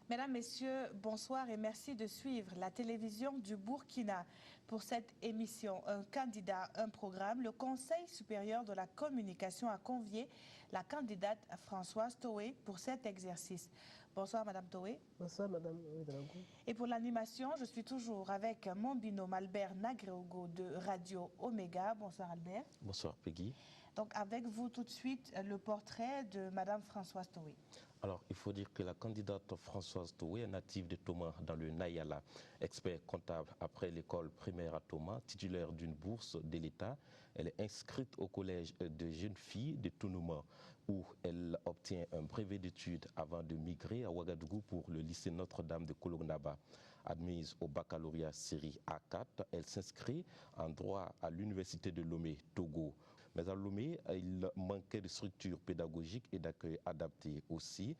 Mesdames, Messieurs, bonsoir et merci de suivre la télévision du Burkina. Pour cette émission, un candidat, un programme, le Conseil supérieur de la communication a convié la candidate Françoise Toé pour cet exercice. Bonsoir Madame Toé. Bonsoir Madame Ouedraogo. Et pour l'animation, je suis toujours avec mon binôme Albert Nagreogo de Radio Omega. Bonsoir Albert. Bonsoir Peggy. Donc avec vous tout de suite le portrait de Madame Françoise Toé. Alors, il faut dire que la candidate Françoise Toé est native de Toma dans le Nayala, expert comptable après l'école primaire à Toma, titulaire d'une bourse de l'État. Elle est inscrite au collège de jeunes filles de Tounouma où elle obtient un brevet d'études avant de migrer à Ouagadougou pour le lycée Notre-Dame de Kolognaba. Admise au baccalauréat série A4, elle s'inscrit en droit à l'université de Lomé, Togo. Mais à Lomé, il manquait de structure pédagogique et d'accueil adapté aussi.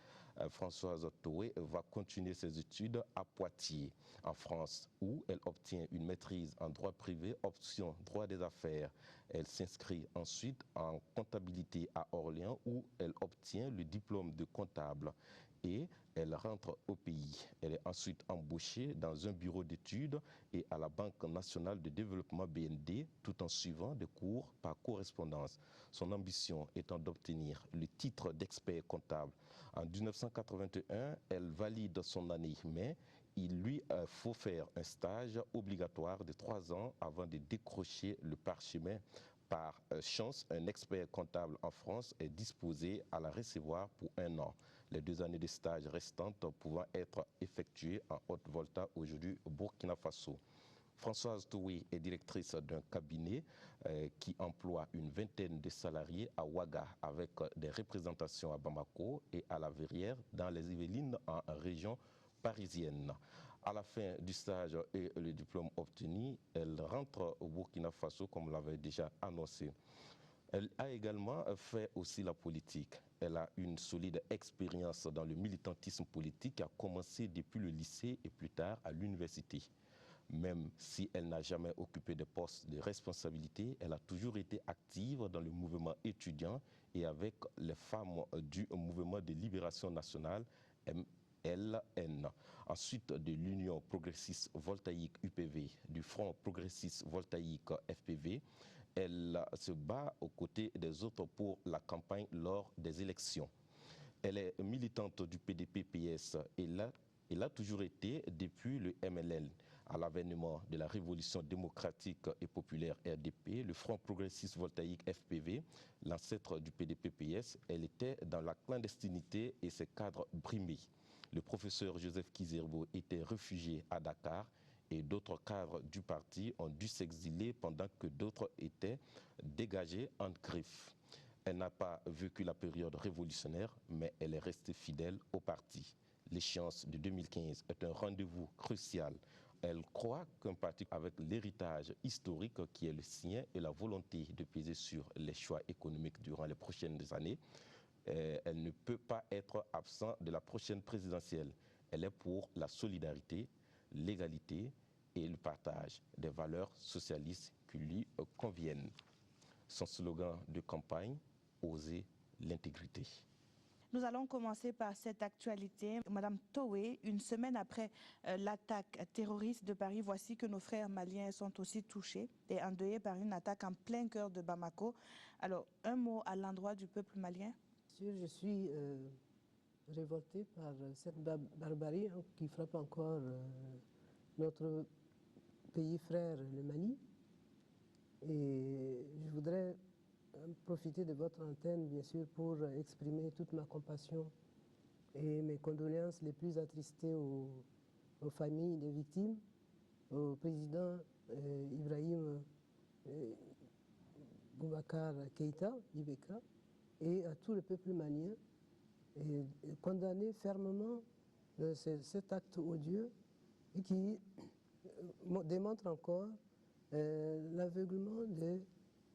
Françoise Toé va continuer ses études à Poitiers, en France, où elle obtient une maîtrise en droit privé, option droit des affaires. Elle s'inscrit ensuite en comptabilité à Orléans, où elle obtient le diplôme de comptable. Et elle rentre au pays. Elle est ensuite embauchée dans un bureau d'études et à la Banque nationale de développement BND, tout en suivant des cours par correspondance. Son ambition étant d'obtenir le titre d'expert comptable. En 1981, elle valide son année, mais il lui faut faire un stage obligatoire de 3 ans avant de décrocher le parchemin. Par chance, un expert comptable en France est disposé à la recevoir pour 1 an. Les 2 années de stage restantes pouvant être effectuées en Haute-Volta, aujourd'hui au Burkina Faso. Françoise Toé est directrice d'un cabinet qui emploie une vingtaine de salariés à Ouaga avec des représentations à Bamako et à La Verrière dans les Yvelines en région parisienne. À la fin du stage et le diplôme obtenu, elle rentre au Burkina Faso comme l'avait déjà annoncé. Elle a également fait aussi la politique. Elle a une solide expérience dans le militantisme politique qui a commencé depuis le lycée et plus tard à l'université. Même si elle n'a jamais occupé de poste de responsabilité, elle a toujours été active dans le mouvement étudiant et avec les femmes du mouvement de libération nationale LN. Ensuite de l'Union progressiste voltaïque UPV, du Front progressiste voltaïque FPV, elle se bat aux côtés des autres pour la campagne lors des élections. Elle est militante du PDP-PS et elle a toujours été depuis le MLL. À l'avènement de la Révolution démocratique et populaire RDP, le Front progressiste voltaïque FPV, l'ancêtre du PDP-PS, elle était dans la clandestinité et ses cadres brimés. Le professeur Joseph Kizerbo était réfugié à Dakar et d'autres cadres du parti ont dû s'exiler pendant que d'autres étaient dégagés en griffe. Elle n'a pas vécu la période révolutionnaire, mais elle est restée fidèle au parti. L'échéance de 2015 est un rendez-vous crucial. Elle croit qu'un parti avec l'héritage historique qui est le sien et la volonté de peser sur les choix économiques durant les prochaines années, elle ne peut pas être absente de la prochaine présidentielle. Elle est pour la solidarité, l'égalité et le partage des valeurs socialistes qui lui conviennent. Son slogan de campagne, oser l'intégrité. Nous allons commencer par cette actualité. Madame Toé, une semaine après l'attaque terroriste de Paris, voici que nos frères maliens sont aussi touchés et endeuillés par une attaque en plein cœur de Bamako. Alors, un mot à l'endroit du peuple malien? Je suis révolté par cette barbarie qui frappe encore notre pays frère, le Mali. Et je voudrais profiter de votre antenne, bien sûr, pour exprimer toute ma compassion et mes condoléances les plus attristées aux familles des victimes, au président Ibrahim Boubacar Keïta, IBK, et à tout le peuple malien, et condamner fermement cet acte odieux et qui démontre encore l'aveuglement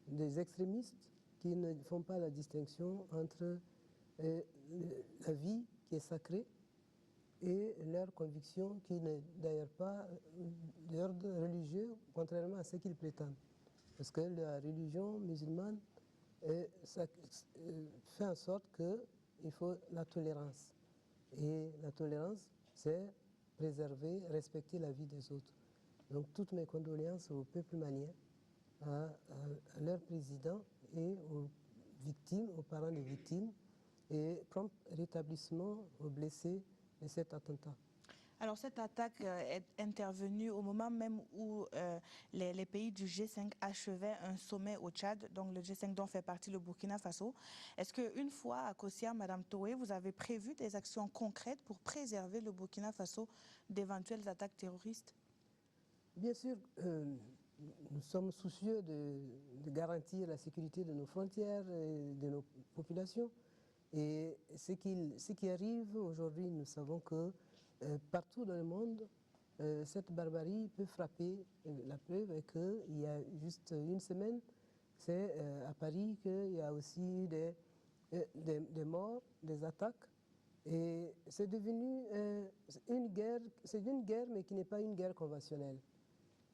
des extrémistes qui ne font pas la distinction entre la vie qui est sacrée et leur conviction qui n'est d'ailleurs pas d'ordre religieux, contrairement à ce qu'ils prétendent. Parce que la religion musulmane fait en sorte qu'il faut la tolérance. Et la tolérance c'est préserver, respecter la vie des autres. Donc toutes mes condoléances au peuple malien, à leur président et aux victimes, aux parents des victimes, et prompt rétablissement aux blessés de cet attentat. Alors cette attaque est intervenue au moment même où les pays du G5 achevaient un sommet au Tchad, donc le G5 dont fait partie le Burkina Faso. Est-ce qu'une fois à Kossia, Madame Toé, vous avez prévu des actions concrètes pour préserver le Burkina Faso d'éventuelles attaques terroristes? Bien sûr, nous sommes soucieux de garantir la sécurité de nos frontières et de nos populations. Et ce qui arrive aujourd'hui, nous savons que partout dans le monde, cette barbarie peut frapper. La preuve est qu'il y a juste une semaine, c'est à Paris qu'il y a aussi des morts, des attaques. Et c'est devenu une guerre, mais qui n'est pas une guerre conventionnelle.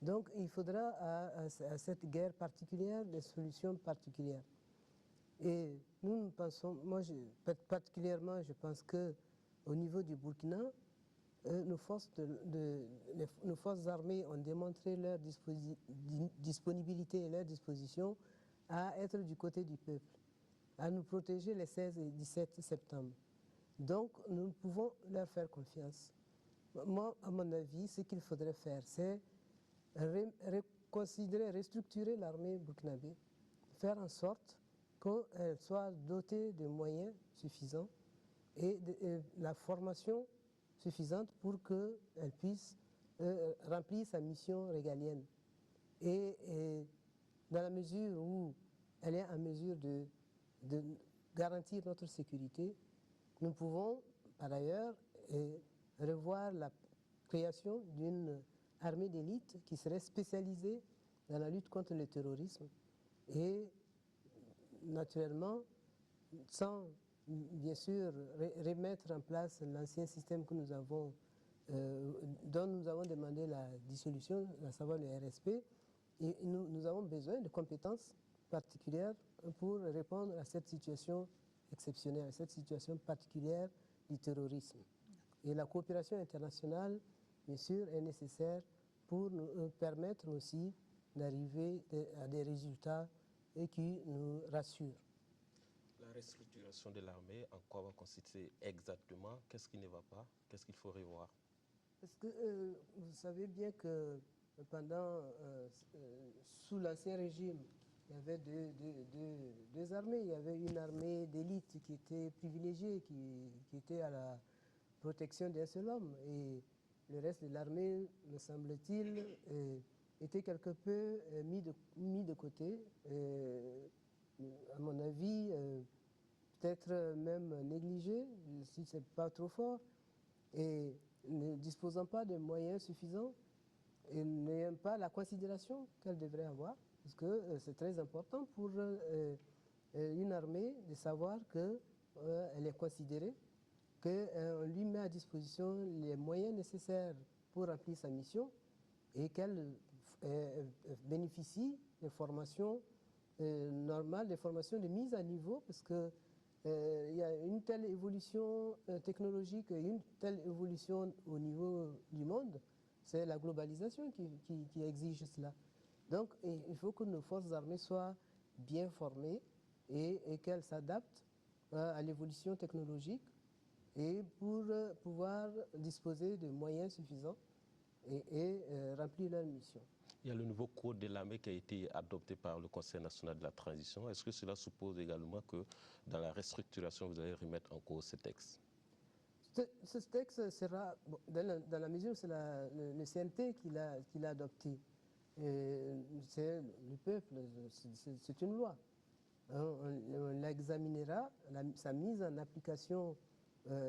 Donc il faudra à cette guerre particulière des solutions particulières. Et nous pensons, particulièrement, je pense qu'au niveau du Burkina, nos forces armées ont démontré leur disponibilité et leur disposition à être du côté du peuple, à nous protéger les 16 et 17 septembre. Donc nous pouvons leur faire confiance. Moi, à mon avis, ce qu'il faudrait faire, c'est reconsidérer, restructurer l'armée burkinabé, faire en sorte qu'elle soit dotée de moyens suffisants et de la formation suffisante pour qu'elle puisse remplir sa mission régalienne. Et dans la mesure où elle est en mesure de garantir notre sécurité, nous pouvons par ailleurs revoir la création d'une armée d'élite qui serait spécialisée dans la lutte contre le terrorisme et naturellement, sans bien sûr remettre en place l'ancien système que nous avons, dont nous avons demandé la dissolution, à savoir le RSP, et nous avons besoin de compétences particulières pour répondre à cette situation exceptionnelle, à cette situation particulière du terrorisme. Et la coopération internationale, bien sûr, est nécessaire pour nous permettre aussi d'arriver à des résultats et qui nous rassurent. La restructuration de l'armée, en quoi va consister exactement? Qu'est-ce qui ne va pas? Qu'est-ce qu'il faut revoir? Parce que vous savez bien que sous l'Ancien Régime, il y avait deux armées. Il y avait une armée d'élite qui était privilégiée, qui était à la protection d'un seul homme. Et le reste de l'armée, me semble-t-il, était quelque peu mis de côté. À mon avis, peut-être même négligé, si ce n'est pas trop fort. Et ne disposant pas de moyens suffisants et n'ayant pas la considération qu'elle devrait avoir, parce que c'est très important pour une armée de savoir qu'elle est considérée, qu'on lui met à disposition les moyens nécessaires pour remplir sa mission et qu'elle bénéficie des formations normales, des formations de mise à niveau, parce que il y a une telle évolution technologique, une telle évolution au niveau du monde, c'est la globalisation qui exige cela. Donc il faut que nos forces armées soient bien formées et qu'elles s'adaptent à l'évolution technologique et pour pouvoir disposer de moyens suffisants et remplir leur mission. Il y a le nouveau code de l'armée qui a été adopté par le Conseil national de la transition. Est-ce que cela suppose également que dans la restructuration, vous allez remettre en cause ce texte? Ce texte sera, bon, dans la mesure où c'est le CNT qui l'a adopté. C'est le peuple, c'est une loi. On l'examinera, sa mise en application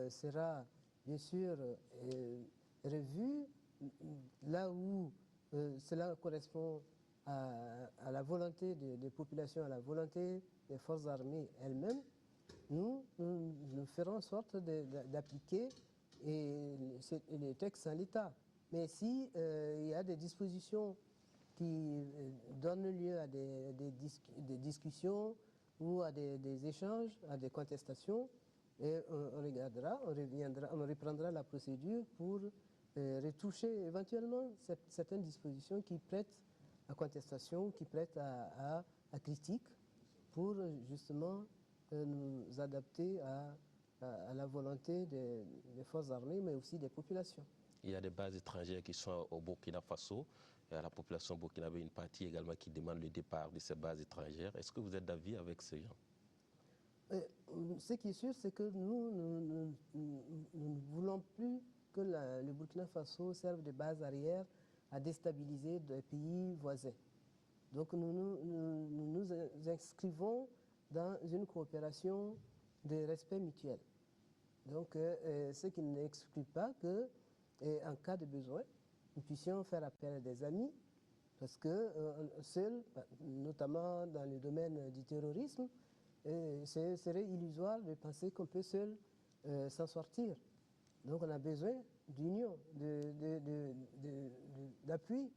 sera bien sûr revue là où cela correspond à la volonté des populations, à la volonté des forces armées elles-mêmes. Nous ferons en sorte d'appliquer les textes en l'état. Mais si il y a des dispositions qui donnent lieu à des discussions ou à des échanges, à des contestations, Et on regardera, on reprendra la procédure pour retoucher éventuellement certaines dispositions qui prêtent à contestation, qui prêtent à critique, pour justement nous adapter à la volonté des forces armées, mais aussi des populations. Il y a des bases étrangères qui sont au Burkina Faso. Et à la population burkinabé, une partie également qui demande le départ de ces bases étrangères. Est-ce que vous êtes d'avis avec ces gens? Ce qui est sûr, c'est que nous ne voulons plus que le Burkina Faso serve de base arrière à déstabiliser des pays voisins. Donc nous inscrivons dans une coopération de respect mutuel. Donc ce qui n'exclut pas qu'en cas de besoin, nous puissions faire appel à des amis, parce que seuls, notamment dans le domaine du terrorisme, ce serait illusoire de penser qu'on peut seul s'en sortir. Donc on a besoin d'union, d'appui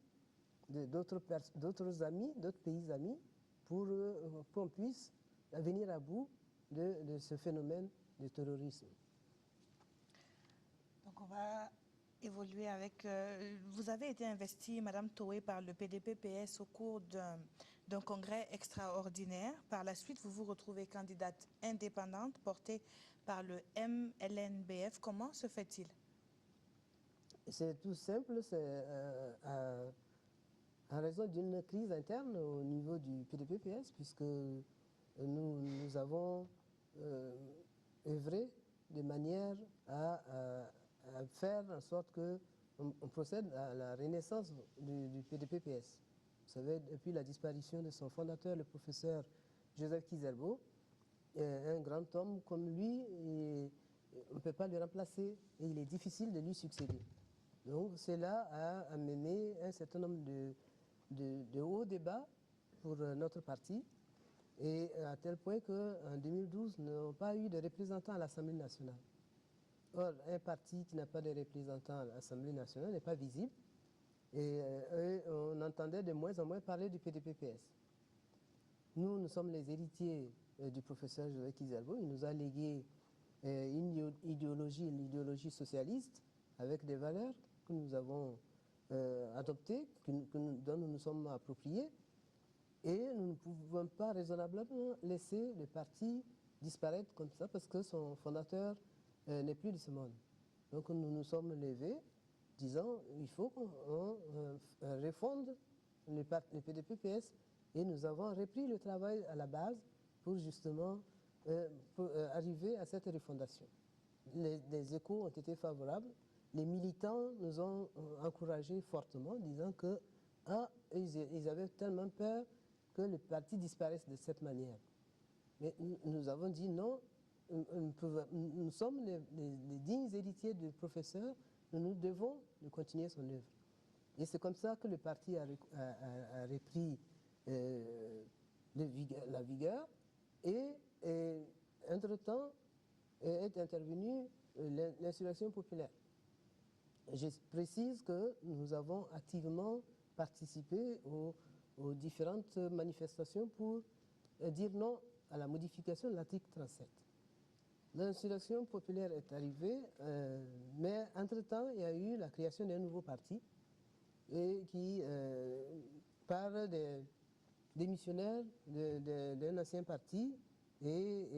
d'autres amis, d'autres pays amis, pour qu'on puisse venir à bout de ce phénomène de terrorisme. Donc on va évoluer avec... vous avez été investie, Madame Toé, par le PDP-PS au cours d'un congrès extraordinaire. Par la suite, vous vous retrouvez candidate indépendante portée par le MLNBF. Comment se fait-il? C'est tout simple, c'est en raison d'une crise interne au niveau du PDP-PS, puisque nous avons œuvré de manière à faire en sorte qu'on procède à la renaissance du PDP-PS. Vous savez, depuis la disparition de son fondateur, le professeur Joseph Kizerbo, un grand homme comme lui, on ne peut pas le remplacer et il est difficile de lui succéder. Donc cela a amené un certain nombre de hauts débats pour notre parti, et à tel point qu'en 2012, nous n'avons pas eu de représentants à l'Assemblée nationale. Or, un parti qui n'a pas de représentants à l'Assemblée nationale n'est pas visible, et on entendait de moins en moins parler du PDP-PS. Nous sommes les héritiers du professeur Joseph Kizerbo. Il nous a légué une idéologie, l'idéologie socialiste, avec des valeurs que nous avons adoptées, dont nous nous sommes appropriés. Et nous ne pouvons pas raisonnablement laisser le parti disparaître comme ça, parce que son fondateur n'est plus de ce monde. Donc nous nous sommes levés, disant il faut qu'on refonde le PDP-PS, et nous avons repris le travail à la base pour justement arriver à cette refondation. Les échos ont été favorables. Les militants nous ont encouragés fortement, disant que ils avaient tellement peur que le parti disparaisse de cette manière. Mais nous avons dit non, nous sommes les dignes héritiers du professeur, nous devons continuer son œuvre. Et c'est comme ça que le parti a repris la vigueur, et entre-temps est intervenue l'insurrection populaire. Je précise que nous avons activement participé aux différentes manifestations pour dire non à la modification de l'article 37. L'insurrection populaire est arrivée, mais entre-temps, il y a eu la création d'un nouveau parti, et qui, par des missionnaires d'un ancien parti, et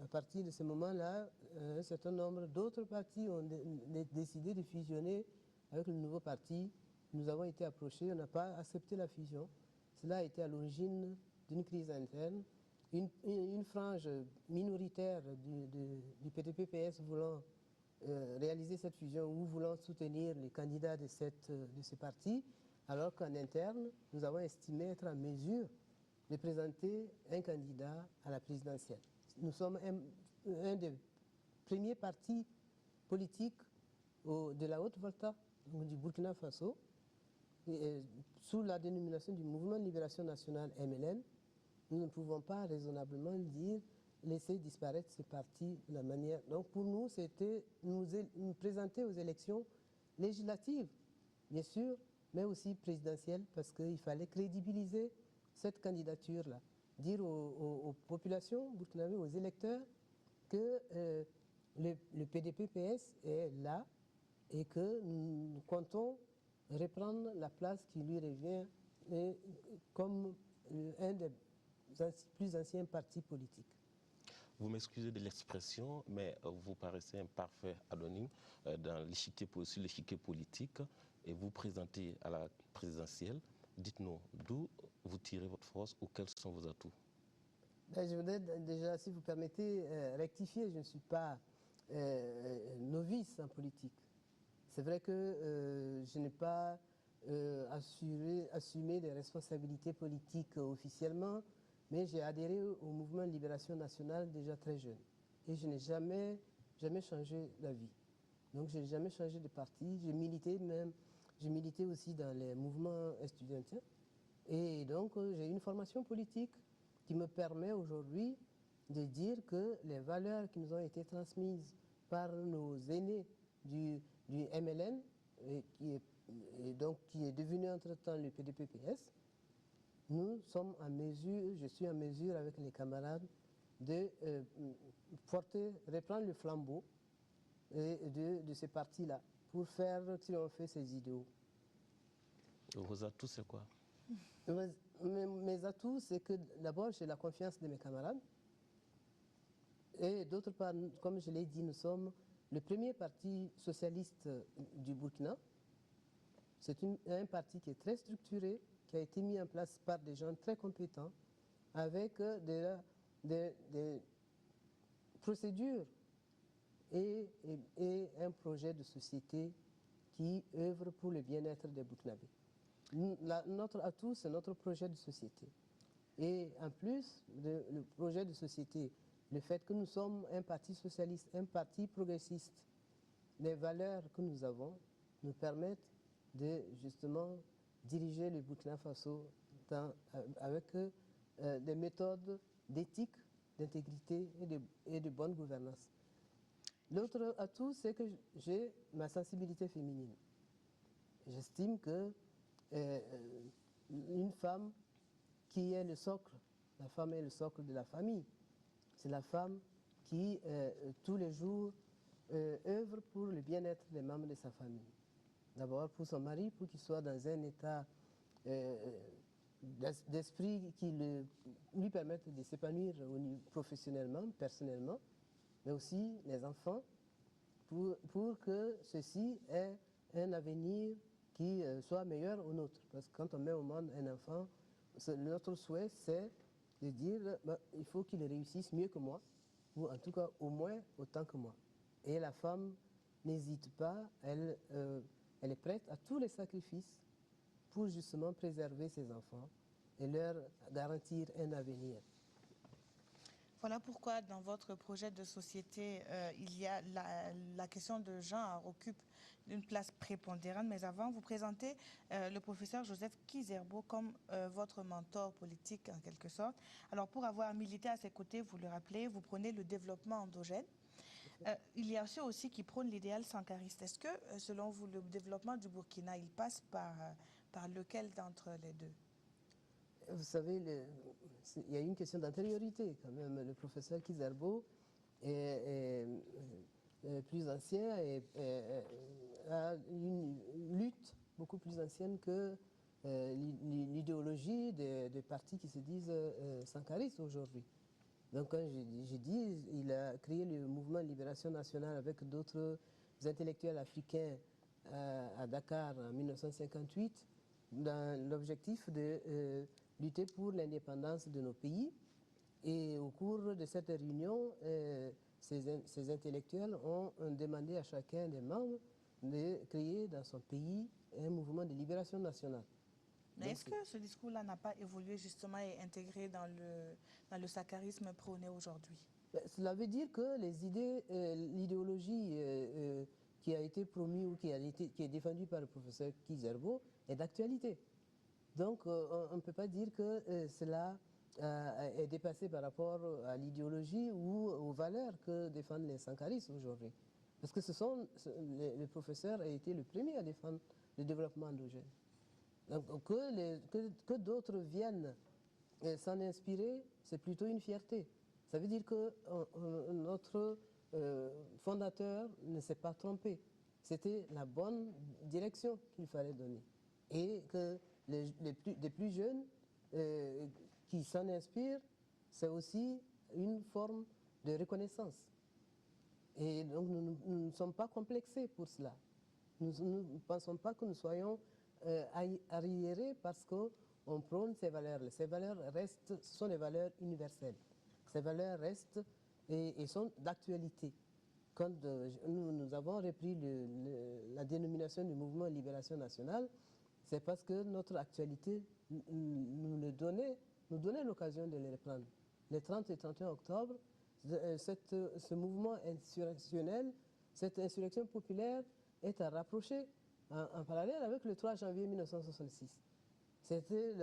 à partir de ce moment-là, un certain nombre d'autres partis ont décidé de fusionner avec le nouveau parti. Nous avons été approchés, on n'a pas accepté la fusion. Cela a été à l'origine d'une crise interne. Une frange minoritaire du PDP-PS voulant réaliser cette fusion, ou voulant soutenir les candidats de ce parti, alors qu'en interne, nous avons estimé être en mesure de présenter un candidat à la présidentielle. Nous sommes un des premiers partis politiques de la Haute-Volta, du Burkina Faso, sous la dénomination du Mouvement de Libération Nationale MLN. Nous ne pouvons pas raisonnablement dire laisser disparaître ce parti de la manière. Donc pour nous, c'était nous présenter aux élections législatives, bien sûr, mais aussi présidentielles, parce qu'il fallait crédibiliser cette candidature-là. Dire aux populations burkinabées, aux électeurs, que le PDP-PS est là et que nous comptons reprendre la place qui lui revient comme un des plus anciens partis politiques. Vous m'excusez de l'expression, mais vous paraissez un parfait anonyme dans sur l'échiquier politique et vous présentez à la présidentielle. Dites-nous d'où vous tirez votre force ou quels sont vos atouts? Je voudrais déjà, si vous permettez, rectifier. Je ne suis pas novice en politique. C'est vrai que je n'ai pas assumé des responsabilités politiques officiellement, mais j'ai adhéré au mouvement de libération nationale déjà très jeune. Et je n'ai jamais changé d'avis. Donc je n'ai jamais changé de parti. J'ai milité aussi dans les mouvements estudiantins. Et donc j'ai une formation politique qui me permet aujourd'hui de dire que les valeurs qui nous ont été transmises par nos aînés du MLN, qui est devenu entre-temps le PDP-PS, je suis en mesure avec les camarades de reprendre le flambeau de ces partis-là pour faire triompher ces idéaux. Vos atouts, c'est quoi? Mes atouts, c'est que d'abord, j'ai la confiance de mes camarades. Et d'autre part, comme je l'ai dit, nous sommes le premier parti socialiste du Burkina. C'est un parti qui est très structuré, qui a été mis en place par des gens très compétents, avec des procédures et un projet de société qui œuvre pour le bien-être des Burkinabés. Notre atout, c'est notre projet de société. Et en plus, le projet de société, le fait que nous sommes un parti socialiste, un parti progressiste, les valeurs que nous avons nous permettent de justement diriger le Burkina Faso avec des méthodes d'éthique, d'intégrité et de bonne gouvernance. L'autre atout, c'est que j'ai ma sensibilité féminine. J'estime que une femme qui est le socle, la femme est le socle de la famille. C'est la femme qui, tous les jours, œuvre pour le bien-être des membres de sa famille. D'abord pour son mari, pour qu'il soit dans un état d'esprit qui lui permette de s'épanouir professionnellement, personnellement, mais aussi les enfants, pour que ceux-ci aient un avenir qui soit meilleur au nôtre. Parce que quand on met au monde un enfant, notre souhait, c'est de dire il faut qu'il réussisse mieux que moi, ou en tout cas au moins autant que moi. Et la femme n'hésite pas, elle est prête à tous les sacrifices pour justement préserver ses enfants et leur garantir un avenir. Voilà pourquoi dans votre projet de société, il y a la question de genre occupe une place prépondérante. Mais avant, vous présentez le professeur Joseph Kizerbo comme votre mentor politique en quelque sorte. Alors pour avoir milité à ses côtés, vous le rappelez, vous prenez le développement endogène. Il y a ceux aussi qui prônent l'idéal sankariste. Est-ce que, selon vous, le développement du Burkina, il passe par lequel d'entre les deux? Vous savez, il y a une question d'antériorité quand même. Le professeur Kizerbo est plus ancien et a une lutte beaucoup plus ancienne que l'idéologie des partis qui se disent sankaristes aujourd'hui. Donc, comme j'ai dit, il a créé le mouvement de libération nationale avec d'autres intellectuels africains à Dakar en 1958, dans l'objectif de lutter pour l'indépendance de nos pays. Et au cours de cette réunion, ces intellectuels ont demandé à chacun des membres de créer dans son pays un mouvement de libération nationale. Mais est-ce que ce discours-là n'a pas évolué justement et intégré dans le sakarisme prôné aujourd'hui? Cela veut dire que l'idéologie qui a été promue ou qui est défendue par le professeur Kizerbo est d'actualité. Donc on ne peut pas dire que cela est dépassé par rapport à l'idéologie ou aux valeurs que défendent les sankaristes aujourd'hui. Parce que le professeur a été le premier à défendre le développement endogène. Donc, que d'autres viennent s'en inspirer, c'est plutôt une fierté. Ça veut dire que notre fondateur ne s'est pas trompé. C'était la bonne direction qu'il fallait donner. Et que les plus jeunes qui s'en inspirent, c'est aussi une forme de reconnaissance. Et donc nous ne sommes pas complexés pour cela. Nous ne pensons pas que nous soyons arriérés parce qu'on prône ces valeurs. Ces valeurs restent, ce sont des valeurs universelles. Ces valeurs restent et sont d'actualité. Quand nous avons repris la dénomination du mouvement Libération nationale, c'est parce que notre actualité nous donnait l'occasion de les reprendre. Les 30 et 31 octobre, ce mouvement insurrectionnel, cette insurrection populaire est à rapprocher en parallèle avec le 3 janvier 1966. C'était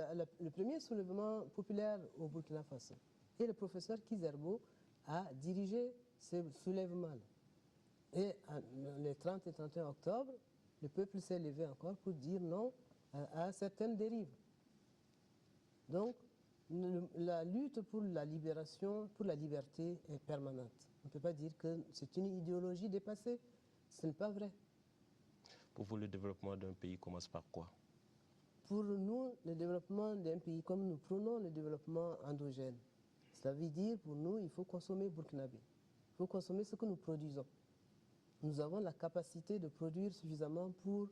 le premier soulèvement populaire au Burkina Faso. Et le professeur Kizerbo a dirigé ce soulèvement-là. Et les 30 et 31 octobre, le peuple s'est levé encore pour dire non à certaines dérives. Donc, la lutte pour la libération, pour la liberté est permanente. On ne peut pas dire que c'est une idéologie dépassée. Ce n'est pas vrai. Pour vous, le développement d'un pays commence par quoi? Pour nous, le développement d'un pays, comme nous prenons le développement endogène, cela veut dire pour nous, il faut consommer burkinabé. Il faut consommer ce que nous produisons. Nous avons la capacité de produire suffisamment pour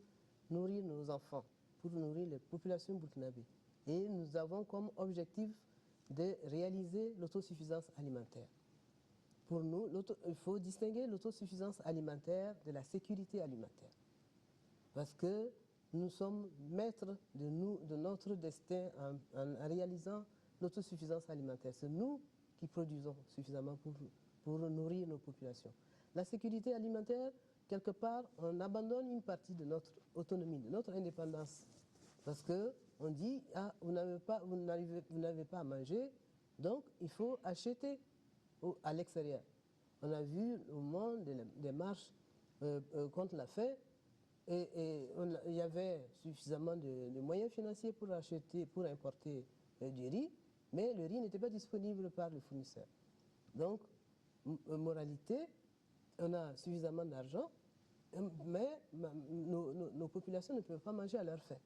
nourrir nos enfants, pour nourrir les populations burkinabées. Et nous avons comme objectif de réaliser l'autosuffisance alimentaire. Pour nous, il faut distinguer l'autosuffisance alimentaire de la sécurité alimentaire. Parce que nous sommes maîtres de notre destin en réalisant l'autosuffisance alimentaire. C'est nous qui produisons suffisamment pour nourrir nos populations. La sécurité alimentaire, quelque part, on abandonne une partie de notre autonomie, de notre indépendance. Parce qu'on dit, ah, vous n'avez pas à manger, donc il faut acheter à l'extérieur. On a vu au moment des marches contre la faim, et il y avait suffisamment de moyens financiers pour importer du riz, mais le riz n'était pas disponible par le fournisseur. Donc, moralité, on a suffisamment d'argent, mais nos populations ne peuvent pas manger à leur faim.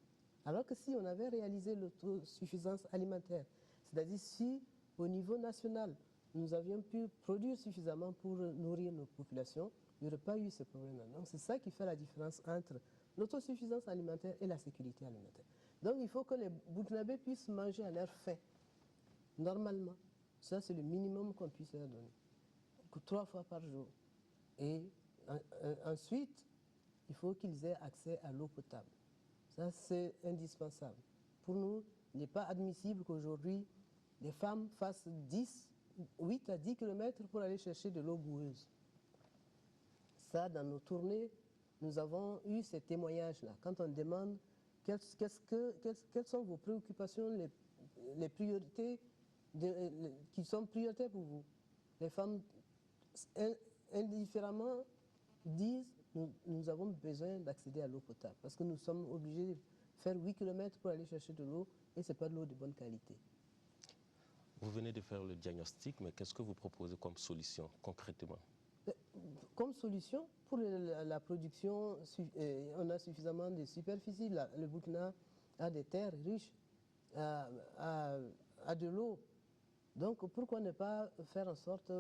Alors que si on avait réalisé l'autosuffisance alimentaire, c'est-à-dire si au niveau national, nous avions pu produire suffisamment pour nourrir nos populations, il n'y aurait pas eu ce problème-là. Donc c'est ça qui fait la différence entre l'autosuffisance alimentaire et la sécurité alimentaire. Donc il faut que les Burkinabés puissent manger à leur faim, normalement. Ça, c'est le minimum qu'on puisse leur donner. 3 fois par jour. Et ensuite, il faut qu'ils aient accès à l'eau potable. Ça, c'est indispensable. Pour nous, il n'est pas admissible qu'aujourd'hui, les femmes fassent 8 à 10 km pour aller chercher de l'eau boueuse. Ça, dans nos tournées, nous avons eu ces témoignages-là. Quand on demande quelles sont vos préoccupations, les priorités qui sont prioritaires pour vous, les femmes indifféremment disent nous avons besoin d'accéder à l'eau potable parce que nous sommes obligés de faire 8 km pour aller chercher de l'eau et ce n'est pas de l'eau de bonne qualité. Vous venez de faire le diagnostic, mais qu'est-ce que vous proposez comme solution concrètement? Comme solution, pour la production, on a suffisamment de superficie. Le Burkina a des terres riches, a de l'eau. Donc pourquoi ne pas faire en sorte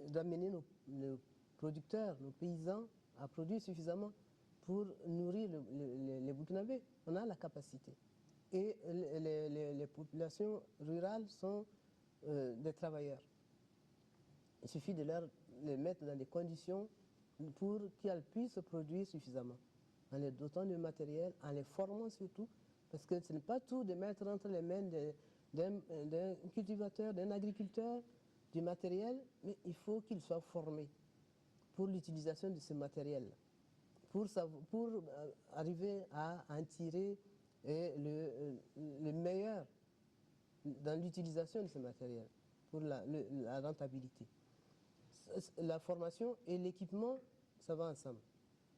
d'amener nos producteurs, nos paysans à produire suffisamment pour nourrir les Burkinabés? On a la capacité. Et les populations rurales sont des travailleurs. Il suffit de les mettre dans des conditions pour qu'elles puissent produire suffisamment, en les dotant de matériel, en les formant surtout, parce que ce n'est pas tout de mettre entre les mains d'un cultivateur, d'un agriculteur, du matériel, mais il faut qu'il soit formé pour l'utilisation de ce matériel, pour arriver à en tirer le meilleur dans l'utilisation de ce matériel, pour la rentabilité. La formation et l'équipement, ça va ensemble.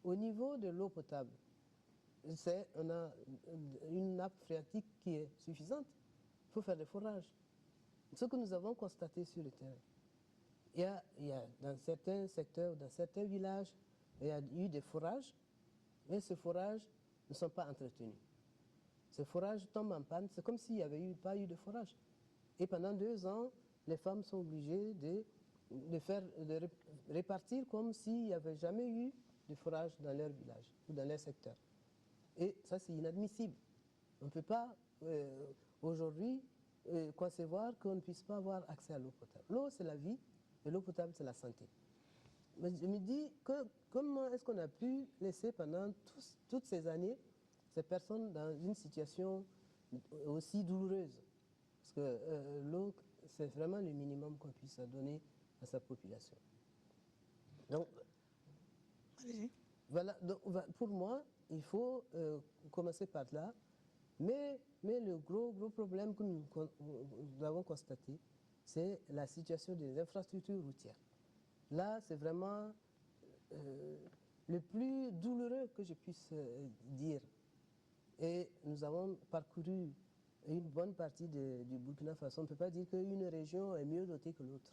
Au niveau de l'eau potable, on a une nappe phréatique qui est suffisante. Il faut faire des forages. Ce que nous avons constaté sur le terrain. il y a dans certains secteurs, dans certains villages, il y a eu des forages, mais ces forages ne sont pas entretenus. Ces forages tombent en panne, c'est comme s'il n'y avait pas eu de forage. Et pendant 2 ans, les femmes sont obligées de répartir comme s'il n'y avait jamais eu de forage dans leur village ou dans leur secteur. Et ça, c'est inadmissible. On ne peut pas, aujourd'hui, concevoir qu'on ne puisse pas avoir accès à l'eau potable. L'eau, c'est la vie, et l'eau potable, c'est la santé. Mais je me dis, comment est-ce qu'on a pu laisser pendant toutes ces années ces personnes dans une situation aussi douloureuse? Parce que l'eau, c'est vraiment le minimum qu'on puisse donner à sa population. Donc, voilà, donc, pour moi, il faut commencer par là. Mais le gros problème que nous avons constaté, c'est la situation des infrastructures routières. Là, c'est vraiment le plus douloureux que je puisse dire. Et nous avons parcouru une bonne partie du Burkina Faso. On ne peut pas dire qu'une région est mieux dotée que l'autre.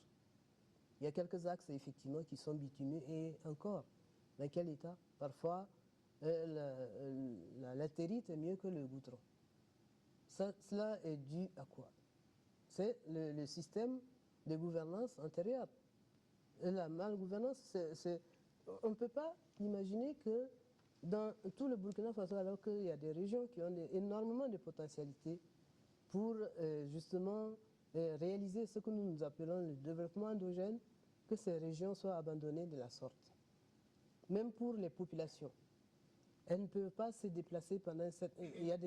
Il y a quelques axes, effectivement, qui sont bitumés. Et encore, dans quel état? Parfois, la latérite est mieux que le goudron. Cela est dû à quoi? C'est le système de gouvernance antérieure. Et la malgouvernance, on ne peut pas imaginer que dans tout le Burkina Faso, alors qu'il y a des régions qui ont énormément de potentialités pour justement réaliser ce que nous appelons le développement endogène, que ces régions soient abandonnées de la sorte. Même pour les populations. Elles ne peuvent pas se déplacer pendant il y a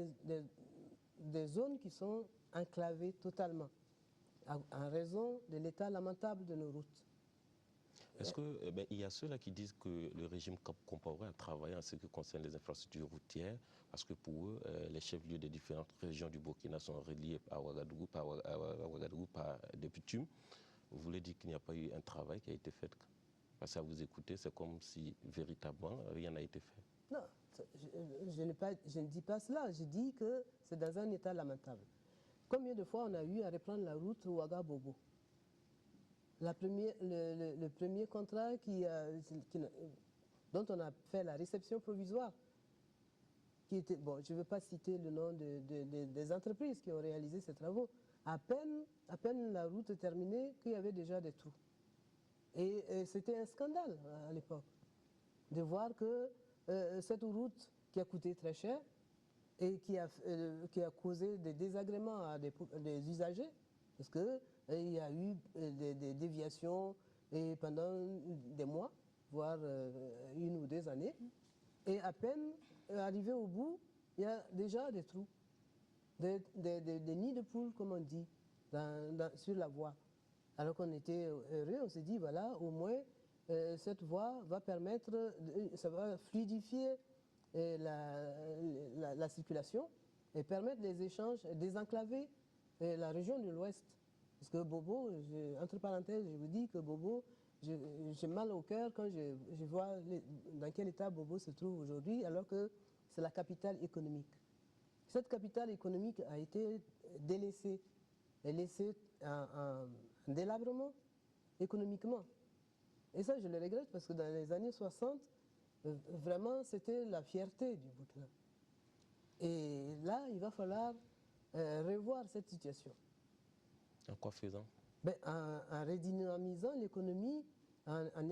des zones qui sont enclavées totalement, en raison de l'état lamentable de nos routes. Est-ce que, il y a ceux-là qui disent que le régime Compaoré a travaillé en ce qui concerne les infrastructures routières, parce que pour eux, les chefs-lieux des différentes régions du Burkina sont reliés à Ouagadougou par des coutumes. Vous voulez dire qu'il n'y a pas eu un travail qui a été fait? Parce qu'à vous écouter, c'est comme si véritablement rien n'a été fait. Non, je ne dis pas cela. Je dis que c'est dans un état lamentable. Combien de fois on a eu à reprendre la route Ouagabobo? Le premier contrat dont on a fait la réception provisoire, qui était, bon, je ne veux pas citer le nom des entreprises qui ont réalisé ces travaux, à peine la route est terminée qu'il y avait déjà des trous. Et c'était un scandale à l'époque de voir que cette route qui a coûté très cher et qui a causé des désagréments à des usagers, parce qu'il y a eu des déviations et pendant des mois, voire 1 ou 2 années, et à peine arrivé au bout, il y a déjà des trous, des nids de poules, comme on dit, sur la voie. Alors qu'on était heureux, on s'est dit, voilà, au moins, cette voie va permettre, ça va fluidifier la circulation et permettre les échanges, désenclaver la région de l'Ouest. Parce que Bobo, entre parenthèses, je vous dis que Bobo, j'ai mal au cœur quand je vois dans quel état Bobo se trouve aujourd'hui, alors que c'est la capitale économique. Cette capitale économique a été délaissée, et laissée en délabrement économiquement. Et ça, je le regrette parce que dans les années 60, vraiment, c'était la fierté du Burkina. Et là, il va falloir revoir cette situation. En quoi faisant? En redynamisant l'économie, en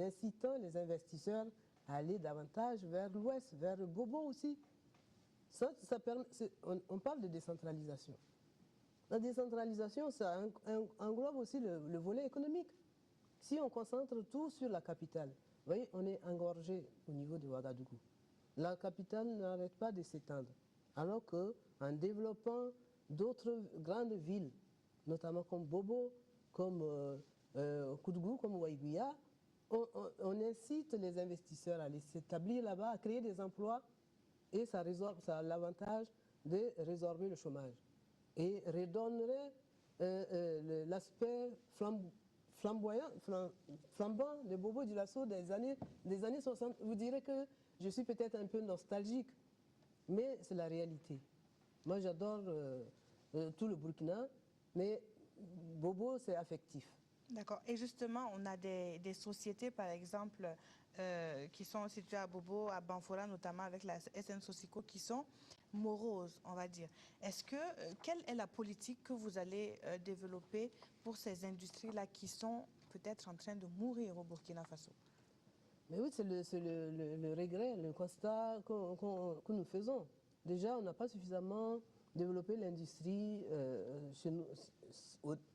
incitant les investisseurs à aller davantage vers l'ouest, vers Bobo aussi. Ça permet, on parle de décentralisation. La décentralisation, ça englobe aussi le volet économique. Si on concentre tout sur la capitale, vous voyez, on est engorgé au niveau de Ouagadougou. La capitale n'arrête pas de s'étendre. Alors qu'en développant d'autres grandes villes, notamment comme Bobo, comme Koudougou, comme Ouaïguia, on incite les investisseurs à aller s'établir là-bas, à créer des emplois, et ça a l'avantage de résorber le chômage. Et redonnerait l'aspect flambant de Bobo Dioulasso des années 60. Vous direz que je suis peut-être un peu nostalgique, mais c'est la réalité. Moi, j'adore tout le Burkina, mais Bobo, c'est affectif. D'accord. Et justement, on a des sociétés, par exemple, qui sont situées à Bobo, à Banfora, notamment avec la SN Sosico, qui sont moroses, on va dire. Quelle est la politique que vous allez développer pour ces industries-là qui sont peut-être en train de mourir au Burkina Faso? Mais oui, c'est le regret, le constat que nous faisons. Déjà, on n'a pas suffisamment développé l'industrie chez nous.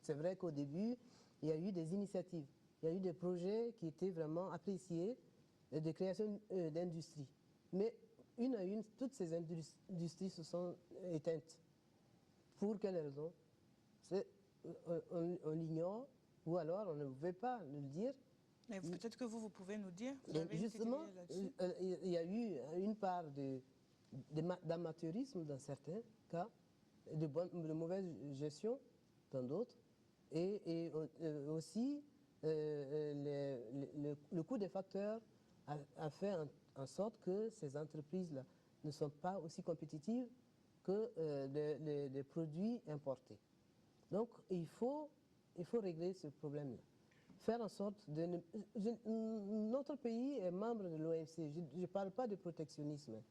C'est vrai qu'au début, il y a eu des initiatives, il y a eu des projets qui étaient vraiment appréciés de création d'industries. Mais une à une, toutes ces industries se sont éteintes. Pour quelles raisons? On l'ignore, ou alors on ne veut pas le dire. Mais peut-être que vous pouvez nous dire, vous Et avez une petite idée justement, là-dessus? il y a eu une part d'amateurisme dans certains cas, de mauvaise gestion dans d'autres, et aussi le coût des facteurs a fait en sorte que ces entreprises-là ne sont pas aussi compétitives que les produits importés. Donc il faut régler ce problème-là. Faire en sorte de notre pays est membre de l'OMC. Je ne parle pas de protectionnisme,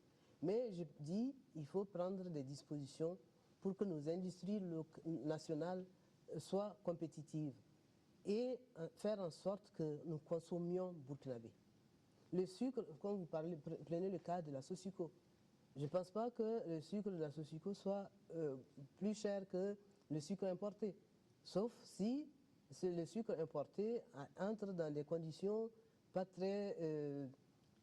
mais je dis qu'il faut prendre des dispositions pour que nos industries nationales soient compétitives et faire en sorte que nous consommions burkinabé. Le sucre, quand vous prenez le cas de la Sosico, je ne pense pas que le sucre de la Sosico soit plus cher que le sucre importé, sauf si le sucre importé entre dans des conditions pas très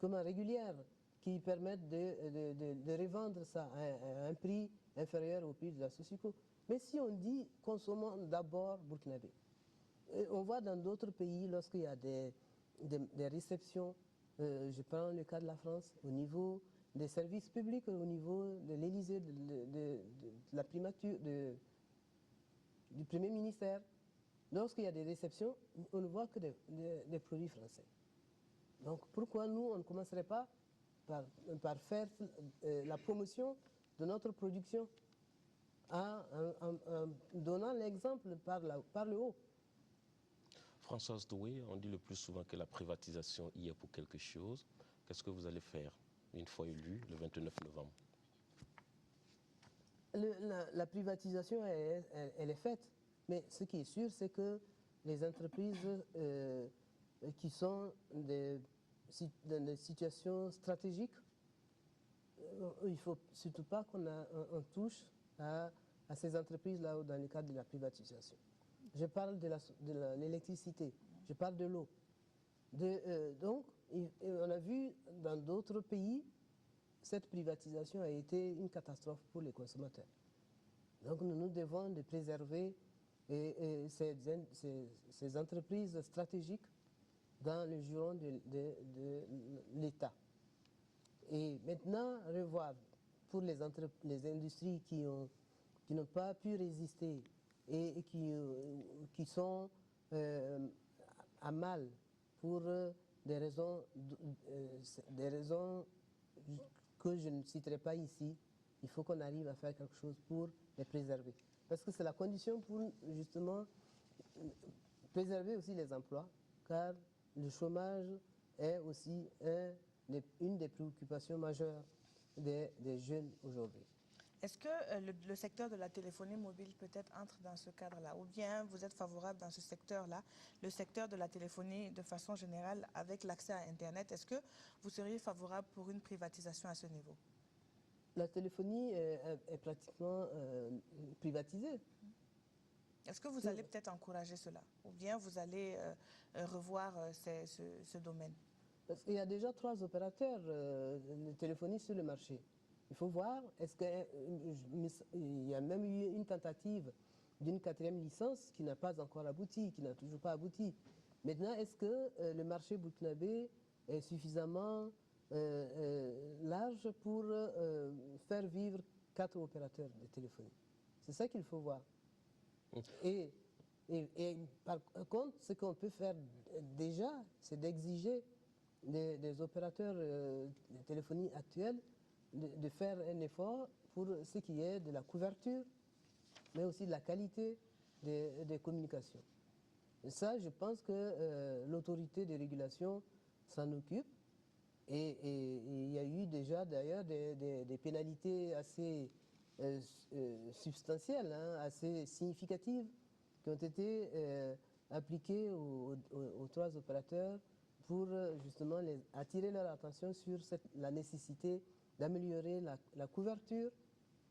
régulières qui permettent de revendre ça à un prix inférieur au prix de la Sosico. Mais si on dit consommons d'abord burkinabé, on voit dans d'autres pays, lorsqu'il y a des réceptions, je prends le cas de la France, au niveau des services publics, au niveau de l'Élysée, de la primature, du Premier ministère, lorsqu'il y a des réceptions, on ne voit que des produits français. Donc pourquoi nous, on ne commencerait pas par faire la promotion de notre production en donnant l'exemple par le haut? Françoise Doué, on dit le plus souvent que la privatisation y est pour quelque chose. Qu'est-ce que vous allez faire une fois élu le 29 novembre? La privatisation, elle est faite. Mais ce qui est sûr, c'est que les entreprises qui sont dans des situations stratégiques, il ne faut surtout pas qu'on touche à ces entreprises-là dans le cadre de la privatisation. Je parle de l'électricité, je parle de l'eau. Donc, on a vu dans d'autres pays, cette privatisation a été une catastrophe pour les consommateurs. Donc nous devons de préserver ces entreprises stratégiques dans le giron de l'État. Et maintenant, revoir pour les industries qui n'ont pas pu résister et qui sont à mal pour des raisons que je ne citerai pas ici. Il faut qu'on arrive à faire quelque chose pour les préserver. Parce que c'est la condition pour justement préserver aussi les emplois, car le chômage est aussi une des préoccupations majeures des jeunes aujourd'hui. Est-ce que le secteur de la téléphonie mobile peut-être entre dans ce cadre-là? Ou bien vous êtes favorable dans ce secteur-là, le secteur de la téléphonie de façon générale avec l'accès à Internet? Est-ce que vous seriez favorable pour une privatisation à ce niveau? La téléphonie est pratiquement privatisée. Est-ce que vous allez peut-être encourager cela? Ou bien vous allez revoir ce domaine? Parce qu'il y a déjà 3 opérateurs de téléphonie sur le marché. Il faut voir, il y a même eu une tentative d'une 4e licence qui n'a pas encore abouti, qui n'a toujours pas abouti. Maintenant, est-ce que le marché burkinabé est suffisamment large pour faire vivre 4 opérateurs de téléphonie? C'est ça qu'il faut voir. Et par contre, ce qu'on peut faire déjà, c'est d'exiger des opérateurs de téléphonie actuels de faire un effort pour ce qui est de la couverture, mais aussi de la qualité des communications. Ça, je pense que l'autorité de régulation s'en occupe. Et il y a eu déjà d'ailleurs des pénalités assez substantielles, hein, assez significatives, qui ont été appliquées aux trois opérateurs pour justement attirer leur attention sur la nécessité d'améliorer la couverture,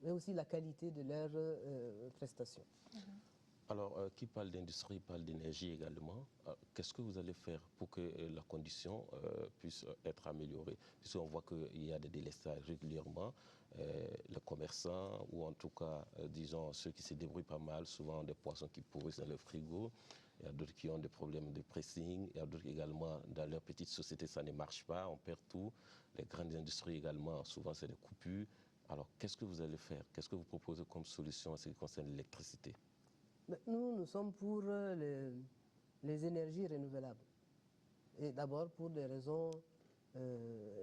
mais aussi la qualité de leurs prestations. Alors, qui parle d'industrie parle d'énergie également. Qu'est-ce que vous allez faire pour que la condition puisse être améliorée? Puisqu'on voit qu'il y a des délestages régulièrement. Les commerçants, ou en tout cas, disons, ceux qui se débrouillent pas mal, souvent ont des poissons qui pourrissent dans le frigo. Il y a d'autres qui ont des problèmes de pressing. Il y a d'autres également, dans leur petite société, ça ne marche pas, on perd tout. Les grandes industries également, souvent, c'est des coupures. Alors, qu'est-ce que vous allez faire? Qu'est-ce que vous proposez comme solution en ce qui concerne l'électricité? Nous sommes pour les énergies renouvelables. Et d'abord pour des raisons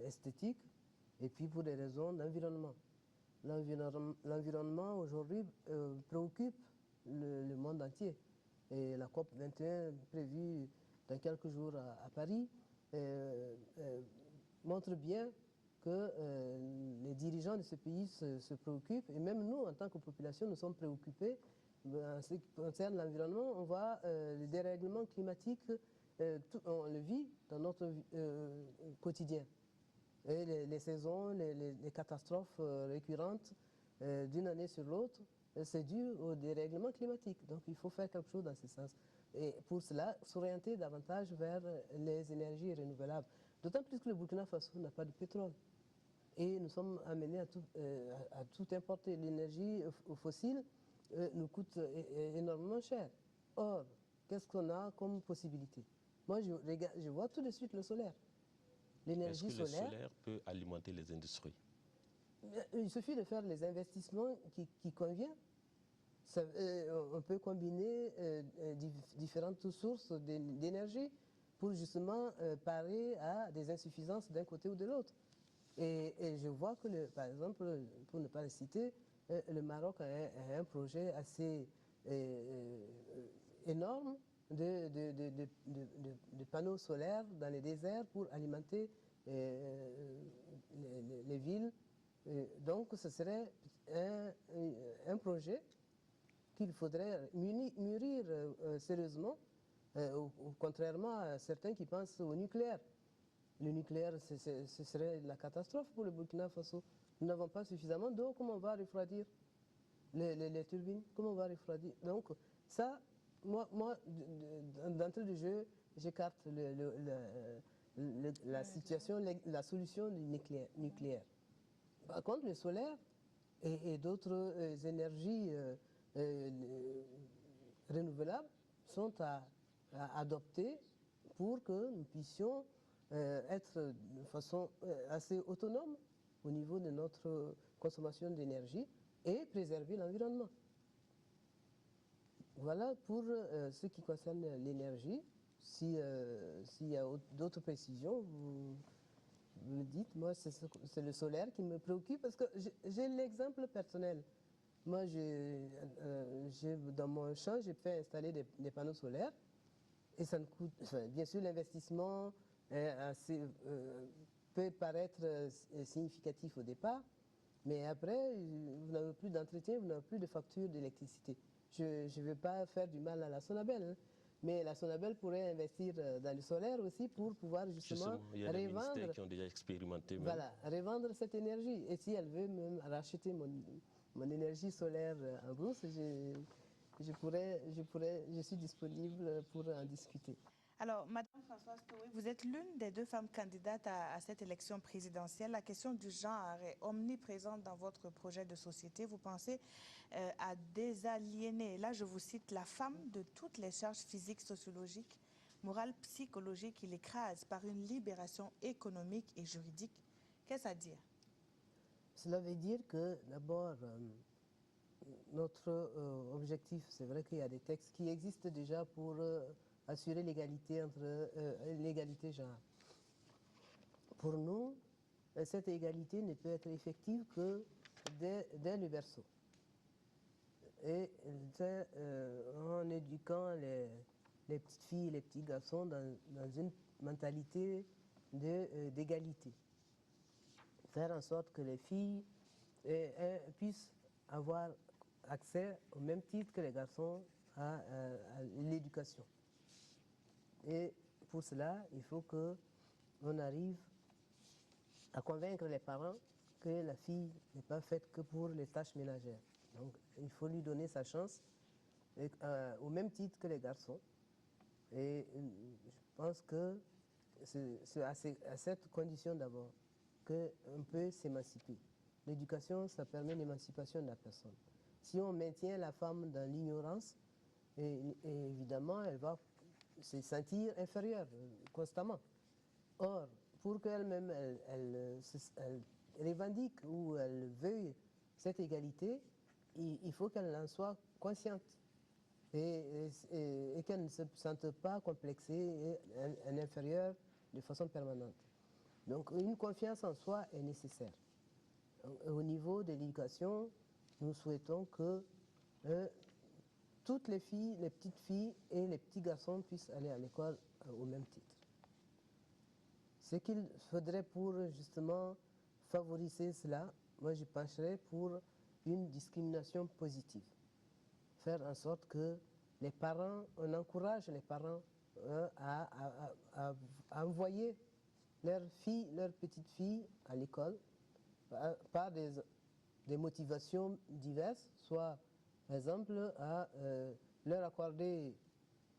esthétiques et puis pour des raisons d'environnement. L'environnement aujourd'hui préoccupe le monde entier. Et la COP 21 prévue dans quelques jours à Paris montre bien que les dirigeants de ce pays se préoccupent, et même nous, en tant que population, nous sommes préoccupés. En ce qui concerne l'environnement, on voit le dérèglement climatique, on le vit dans notre quotidien. Et les saisons, les catastrophes récurrentes d'une année sur l'autre, c'est dû au dérèglement climatique. Donc il faut faire quelque chose dans ce sens. Et pour cela, s'orienter davantage vers les énergies renouvelables. D'autant plus que le Burkina Faso n'a pas de pétrole. Et nous sommes amenés à tout importer. L'énergie fossile nous coûte énormément cher. Or, qu'est-ce qu'on a comme possibilité? Moi, je vois tout de suite le solaire. L'énergie solaire. Est-ce que le solaire peut alimenter les industries? Il suffit de faire les investissements qui conviennent. On peut combiner différentes sources d'énergie pour justement parer à des insuffisances d'un côté ou de l'autre. Et je vois que, par exemple, pour ne pas le citer, le Maroc a un projet assez énorme de panneaux solaires dans les déserts pour alimenter les villes. Donc ce serait un projet qu'il faudrait mûrir sérieusement, contrairement à certains qui pensent au nucléaire. Le nucléaire, ce serait la catastrophe pour le Burkina Faso. Nous n'avons pas suffisamment d'eau, comment on va refroidir les turbines? Comment on va refroidir? Donc ça, moi d'entrée de jeu, j'écarte la situation, la solution du nucléaire. Par contre, le solaire et d'autres énergies renouvelables sont à adopter pour que nous puissions être de façon assez autonome au niveau de notre consommation d'énergie et préserver l'environnement. Voilà pour ce qui concerne l'énergie. S'il y a d'autres précisions, vous me dites. Moi, c'est le solaire qui me préoccupe parce que j'ai l'exemple personnel. Moi, dans mon champ, j'ai fait installer des panneaux solaires et ça me coûte, enfin, bien sûr, l'investissement peut paraître significatif au départ, mais après, vous n'avez plus d'entretien, vous n'avez plus de facture d'électricité. Je ne vais pas faire du mal à la Sonabel, hein, mais la Sonabel pourrait investir dans le solaire aussi pour pouvoir justement il y a des ministères qui ont déjà expérimenté. Voilà, revendre cette énergie. Et si elle veut même racheter mon énergie solaire en brousse, je suis disponible pour en discuter. Alors, Madame Françoise Touré, vous êtes l'une des deux femmes candidates à cette élection présidentielle. La question du genre est omniprésente dans votre projet de société. Vous pensez à désaliéner, là je vous cite, la femme de toutes les charges physiques, sociologiques, morales, psychologiques qui l'écrasent par une libération économique et juridique. Qu'est-ce à dire? Cela veut dire que d'abord, notre objectif, c'est vrai qu'il y a des textes qui existent déjà pour assurer l'égalité l'égalité genre. Pour nous, cette égalité ne peut être effective que dès le berceau. Et en éduquant les petites filles et les petits garçons dans une mentalité d'égalité. Faire en sorte que les filles puissent avoir accès au même titre que les garçons à l'éducation. Et pour cela, il faut qu'on arrive à convaincre les parents que la fille n'est pas faite que pour les tâches ménagères. Donc, il faut lui donner sa chance au même titre que les garçons. Et je pense que c'est à cette condition d'abord qu'on peut s'émanciper. L'éducation, ça permet l'émancipation de la personne. Si on maintient la femme dans l'ignorance, et évidemment, elle va se sentir inférieure constamment. Or, pour qu'elle-même elle revendique ou elle veuille cette égalité, il faut qu'elle en soit consciente et qu'elle ne se sente pas complexée et inférieure de façon permanente. Donc une confiance en soi est nécessaire. Au niveau de l'éducation, nous souhaitons que toutes les filles, les petites filles et les petits garçons puissent aller à l'école au même titre. Ce qu'il faudrait pour justement favoriser cela, moi je pencherais pour une discrimination positive. Faire en sorte que les parents, on encourage les parents à envoyer leurs filles, leurs petites filles à l'école par des motivations diverses, soit par exemple à leur accorder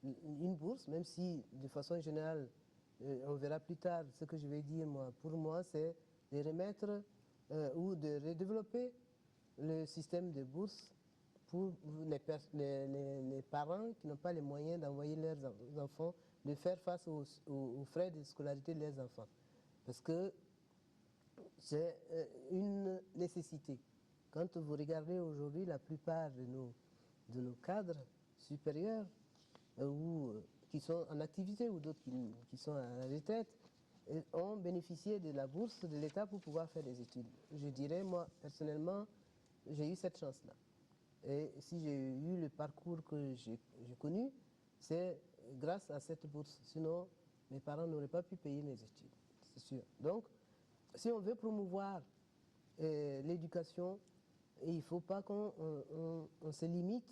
une bourse, même si de façon générale, on verra plus tard ce que je vais dire moi. Pour moi, c'est de remettre ou de redévelopper le système de bourse pour les parents qui n'ont pas les moyens d'envoyer leurs enfants, de faire face aux frais de scolarité de leurs enfants. Parce que c'est une nécessité. Quand vous regardez aujourd'hui la plupart de nos cadres supérieurs, qui sont en activité ou d'autres qui sont à la retraite, ont bénéficié de la bourse de l'État pour pouvoir faire des études. Je dirais, moi, personnellement, j'ai eu cette chance-là. Et si j'ai eu le parcours que j'ai connu, c'est grâce à cette bourse. Sinon, mes parents n'auraient pas pu payer mes études, c'est sûr. Donc, si on veut promouvoir l'éducation, il ne faut pas qu'on se limite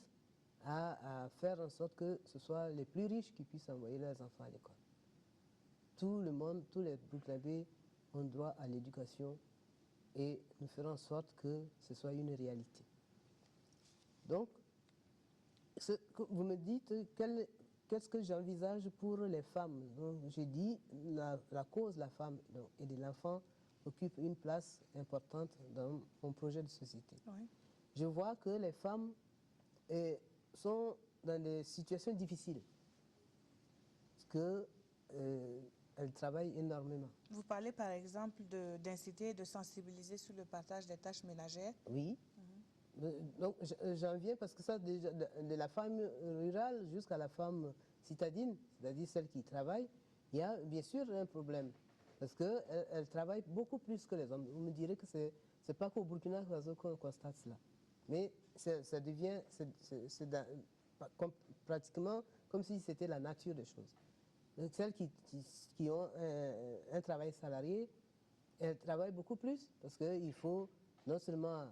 à faire en sorte que ce soit les plus riches qui puissent envoyer leurs enfants à l'école. Tout le monde, tous les Burkinabés ont droit à l'éducation et nous ferons en sorte que ce soit une réalité. Donc, vous me dites qu'est-ce que j'envisage pour les femmes. J'ai dit la cause de la femme et de l'enfant occupe une place importante dans mon projet de société. Oui. Je vois que les femmes sont dans des situations difficiles parce qu'elles travaillent énormément. Vous parlez par exemple d'inciter et de sensibiliser sur le partage des tâches ménagères. Oui. Donc j'en viens parce que ça, déjà, de la femme rurale jusqu'à la femme citadine, c'est-à-dire celle qui travaille, il y a bien sûr un problème. Parce qu'elle travaille beaucoup plus que les hommes. Vous me direz que c'est pas qu'au Burkina Faso qu'on constate cela. Mais ça devient pratiquement comme si c'était la nature des choses. Donc, celles qui ont un travail salarié, elles travaillent beaucoup plus parce qu'il faut non seulement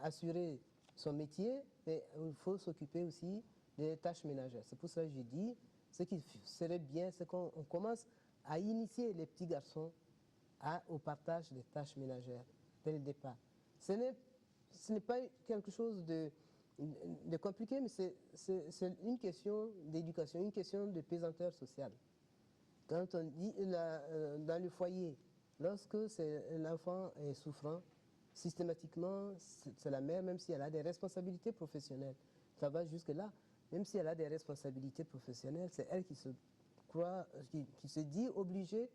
assurer son métier, mais il faut s'occuper aussi des tâches ménagères. C'est pour ça que j'ai dit, ce qui serait bien, c'est qu'on commence à initier les petits garçons au partage des tâches ménagères dès le départ. Ce n'est pas quelque chose de compliqué, mais c'est une question d'éducation, une question de pesanteur sociale. Quand on dit dans le foyer, lorsque l'enfant est souffrant, systématiquement, c'est la mère, même si elle a des responsabilités professionnelles. Ça va jusque-là. Même si elle a des responsabilités professionnelles, c'est elle qui se dit obligée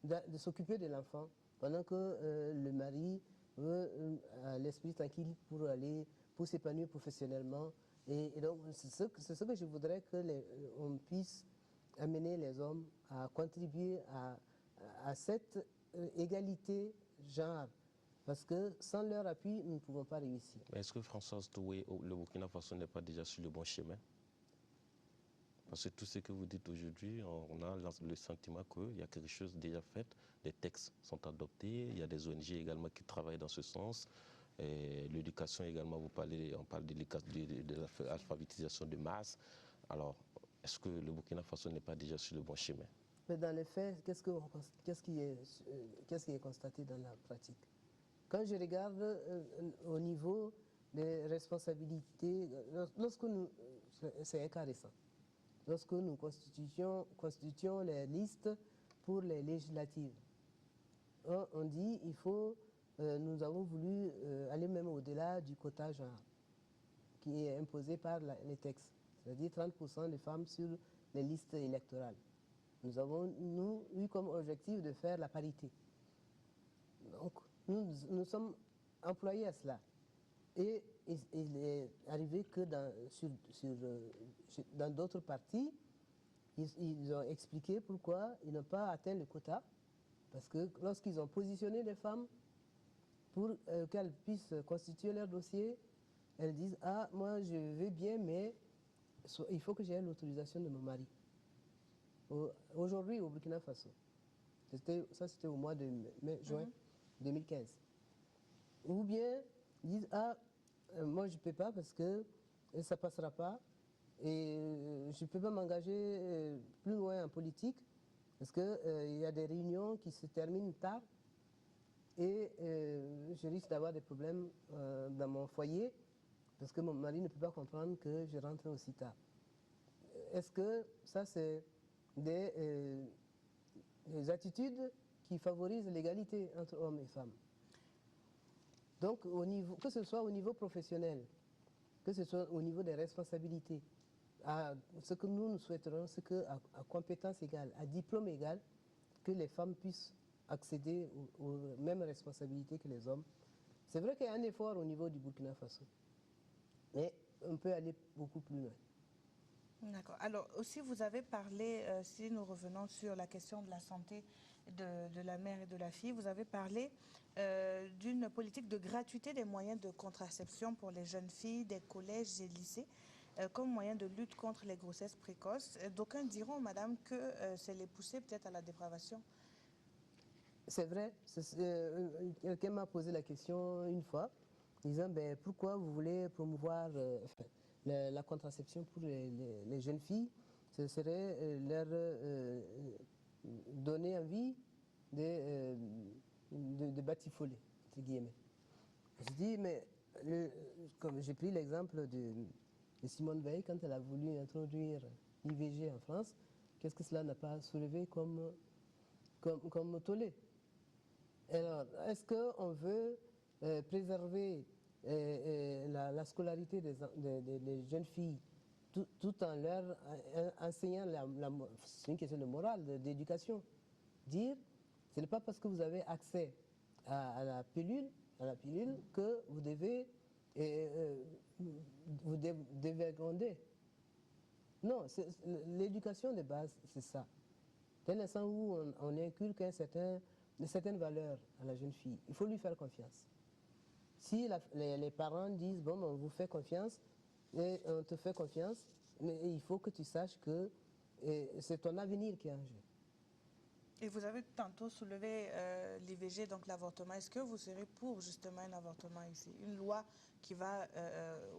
de s'occuper de l'enfant, pendant que le mari a l'esprit tranquille pour s'épanouir professionnellement. Et donc, c'est ce que je voudrais qu'on puisse amener les hommes à contribuer à cette égalité genre. Parce que sans leur appui, nous ne pouvons pas réussir. Est-ce que Françoise Toué, le Burkina Faso n'est pas déjà sur le bon chemin? Parce que tout ce que vous dites aujourd'hui, on a le sentiment qu'il y a quelque chose déjà fait, des textes sont adoptés, il y a des ONG également qui travaillent dans ce sens. L'éducation également, on parle de l'alphabétisation de masse. Alors, est-ce que le Burkina Faso n'est pas déjà sur le bon chemin? Mais dans les faits, qu'est-ce qui est constaté dans la pratique? Quand je regarde au niveau des responsabilités, c'est un cas récent. Lorsque nous constituions les listes pour les législatives, on dit nous avons voulu aller même au-delà du quota genre qui est imposé par les textes, c'est-à-dire 30% de femmes sur les listes électorales. Nous avons eu comme objectif de faire la parité. Donc, nous sommes employés à cela. Et il est arrivé que dans d'autres partis, ils ont expliqué pourquoi ils n'ont pas atteint le quota. Parce que lorsqu'ils ont positionné les femmes pour qu'elles puissent constituer leur dossier, elles disent « Ah, moi je vais bien, mais il faut que j'aie l'autorisation de mon mari. » Aujourd'hui, au Burkina Faso, c'était au mois de juin 2015. Ou bien, ils disent « Ah, moi je ne peux pas parce que ça ne passera pas et je ne peux pas m'engager plus loin en politique parce qu'il y a des réunions qui se terminent tard et je risque d'avoir des problèmes dans mon foyer parce que mon mari ne peut pas comprendre que je rentre aussi tard. » Est-ce que ça, c'est des attitudes qui favorisent l'égalité entre hommes et femmes? Donc, que ce soit au niveau professionnel, que ce soit au niveau des responsabilités, ce que nous souhaiterons, c'est qu'à compétence égale, à diplôme égal, que les femmes puissent accéder aux mêmes responsabilités que les hommes. C'est vrai qu'il y a un effort au niveau du Burkina Faso, mais on peut aller beaucoup plus loin. D'accord. Alors aussi, vous avez parlé, si nous revenons sur la question de la santé de la mère et de la fille, vous avez parlé d'une politique de gratuité des moyens de contraception pour les jeunes filles des collèges et lycées comme moyen de lutte contre les grossesses précoces. D'aucuns diront, madame, que c'est les pousser peut-être à la dépravation. C'est vrai. Quelqu'un m'a posé la question une fois, disant pourquoi vous voulez promouvoir la contraception pour les jeunes filles? Ce serait leur donner envie de batifoler, entre guillemets. Je dis, mais comme j'ai pris l'exemple de Simone Veil, quand elle a voulu introduire l'IVG en France, qu'est-ce que cela n'a pas soulevé comme tollé? Alors, est-ce qu'on veut préserver la scolarité des jeunes filles tout en leur enseignant, c'est une question de morale, d'éducation, dire, ce n'est pas parce que vous avez accès à la pilule que vous devez gronder. Non, l'éducation de base, c'est ça. Dès l'instant où on inculque certaines valeurs à la jeune fille, il faut lui faire confiance. Si les parents disent, bon, on vous fait confiance, et on te fait confiance, mais il faut que tu saches que c'est ton avenir qui est en jeu. Et vous avez tantôt soulevé l'IVG, donc l'avortement. Est-ce que vous serez pour justement un avortement ici? Une loi qui va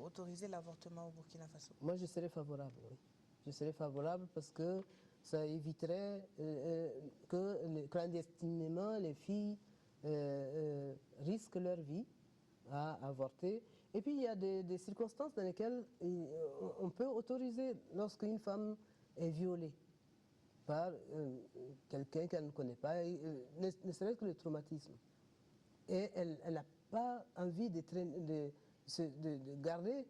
autoriser l'avortement au Burkina Faso? Moi, je serais favorable, oui. Je serais favorable parce que ça éviterait que clandestinement les filles risquent leur vie à avorter. Et puis, il y a des circonstances dans lesquelles on peut autoriser lorsqu'une femme est violée par quelqu'un qu'elle ne connaît pas, ne serait-ce que le traumatisme. Et elle n'a pas envie de garder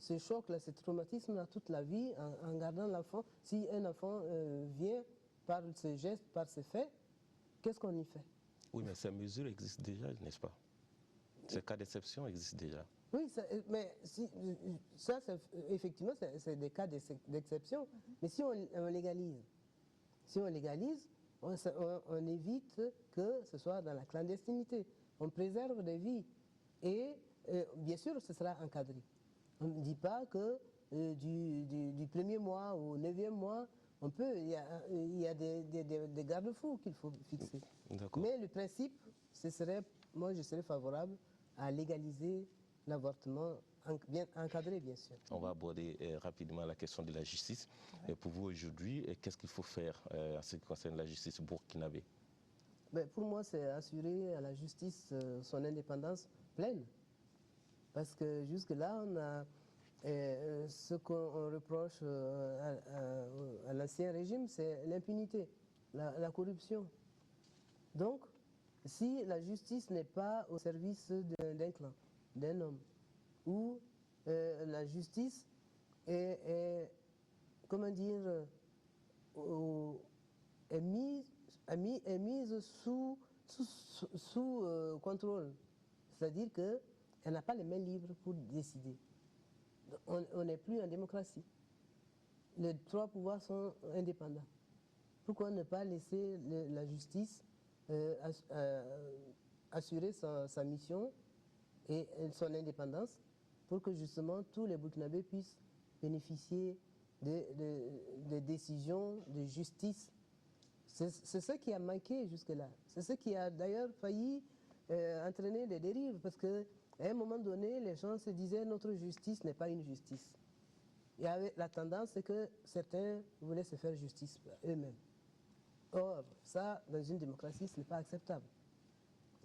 ce choc-là, ce traumatisme-là toute la vie en gardant l'enfant. Si un enfant vient par ce geste, par ce fait, qu'est-ce qu'on y fait? Oui, mais ces mesures existent déjà, n'est-ce pas? Ces cas d'exception existent déjà. Oui, mais effectivement, c'est des cas d'exception. Mais si on légalise, on évite que ce soit dans la clandestinité. On préserve des vies. Et bien sûr, ce sera encadré. On ne dit pas que du premier mois au 9e mois, on peut, il y a des garde-fous qu'il faut fixer. Mais le principe, moi je serais favorable à légaliser l'avortement, bien encadré bien sûr. On va aborder rapidement la question de la justice. Et pour vous aujourd'hui, qu'est-ce qu'il faut faire en ce qui concerne la justice burkinabé? Pour moi, c'est assurer à la justice son indépendance pleine. Parce que jusque-là, on a ce qu'on reproche à l'ancien régime, c'est l'impunité, la corruption. Donc, si la justice n'est pas au service d'un clan, d'un homme, ou la justice est comment dire, est mise sous contrôle. C'est-à-dire qu'elle n'a pas les mains libres pour décider. On n'est plus en démocratie. Les trois pouvoirs sont indépendants. Pourquoi ne pas laisser la justice assurer sa mission et son indépendance pour que justement tous les Burkinabés puissent bénéficier des décisions de justice. C'est ce qui a manqué jusque-là. C'est ce qui a d'ailleurs failli entraîner des dérives, parce qu'à un moment donné, les gens se disaient notre justice n'est pas une justice. Il y avait la tendance, c'est que certains voulaient se faire justice eux-mêmes. Or, ça, dans une démocratie, ce n'est pas acceptable.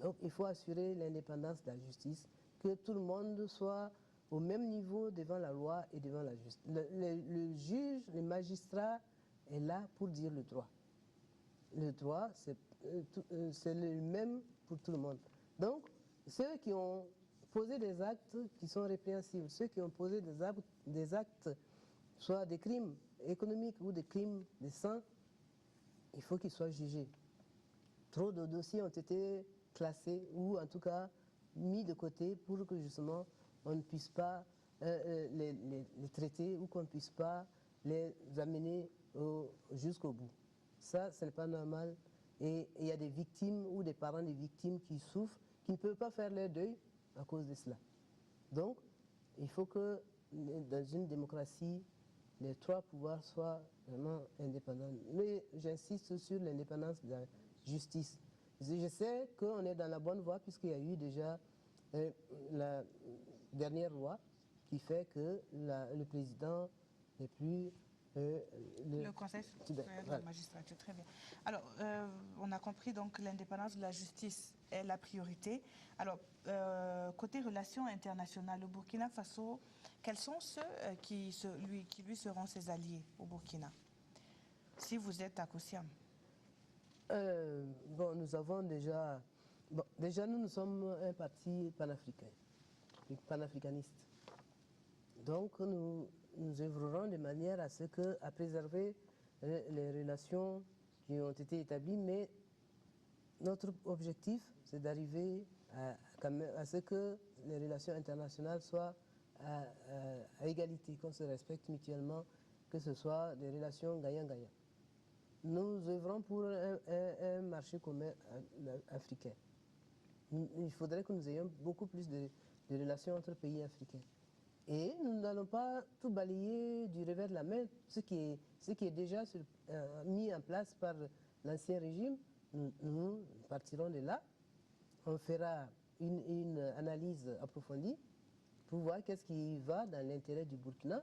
Donc, il faut assurer l'indépendance de la justice, que tout le monde soit au même niveau devant la loi et devant la justice. Le juge, le magistrat est là pour dire le droit. Le droit, c'est le même pour tout le monde. Donc, ceux qui ont posé des actes qui sont répréhensibles, ceux qui ont posé des actes, soit des crimes économiques ou des crimes de sang, il faut qu'ils soient jugés. Trop de dossiers ont été classés ou en tout cas mis de côté pour que justement on ne puisse pas les traiter ou qu'on ne puisse pas les amener jusqu'au bout. Ça, ce n'est pas normal. Et il y a des victimes ou des parents des victimes qui souffrent, qui ne peuvent pas faire leur deuil à cause de cela. Donc, il faut que dans une démocratie, les trois pouvoirs soient vraiment indépendants. Mais j'insiste sur l'indépendance de la justice. Je sais qu'on est dans la bonne voie puisqu'il y a eu déjà la dernière loi qui fait que le président n'est plus le Conseil supérieur de la magistrature, très bien. Alors, on a compris donc l'indépendance de la justice est la priorité. Alors, côté relations internationales, au Burkina Faso, quels sont ceux qui lui seront ses alliés au Burkina, si vous êtes à Koussiam? Bon, nous avons déjà... Bon, déjà, nous sommes un parti panafricain, panafricaniste. Donc, nous œuvrerons de manière à préserver les relations qui ont été établies, mais notre objectif, c'est d'arriver à ce que les relations internationales soient à égalité, qu'on se respecte mutuellement, que ce soit des relations gagnant-gagnant. Nous œuvrons pour un marché commun africain. Il faudrait que nous ayons beaucoup plus de relations entre pays africains. Et nous n'allons pas tout balayer du revers de la main. Ce qui est déjà mis en place par l'ancien régime, nous partirons de là. On fera une analyse approfondie pour voir qu'est-ce qui va dans l'intérêt du Burkina.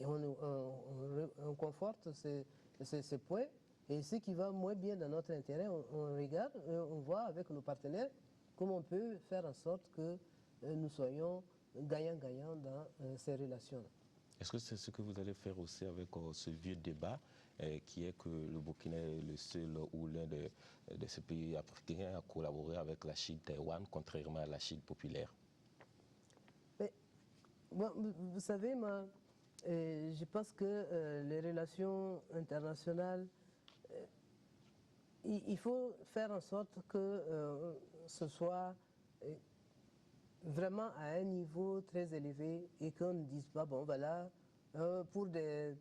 Et on conforte ces points. Et ce qui va moins bien dans notre intérêt, on regarde, on voit avec nos partenaires comment on peut faire en sorte que nous soyons gagnant-gagnant dans ces relations. Est-ce que c'est ce que vous allez faire aussi avec ce vieux débat qui est que le Burkina est le seul ou l'un de ces pays africains à collaborer avec la Chine Taïwan, contrairement à la Chine populaire? Mais, bon, vous savez, moi, je pense que les relations internationales, il faut faire en sorte que ce soit vraiment à un niveau très élevé et qu'on ne dise pas, bon voilà, pour des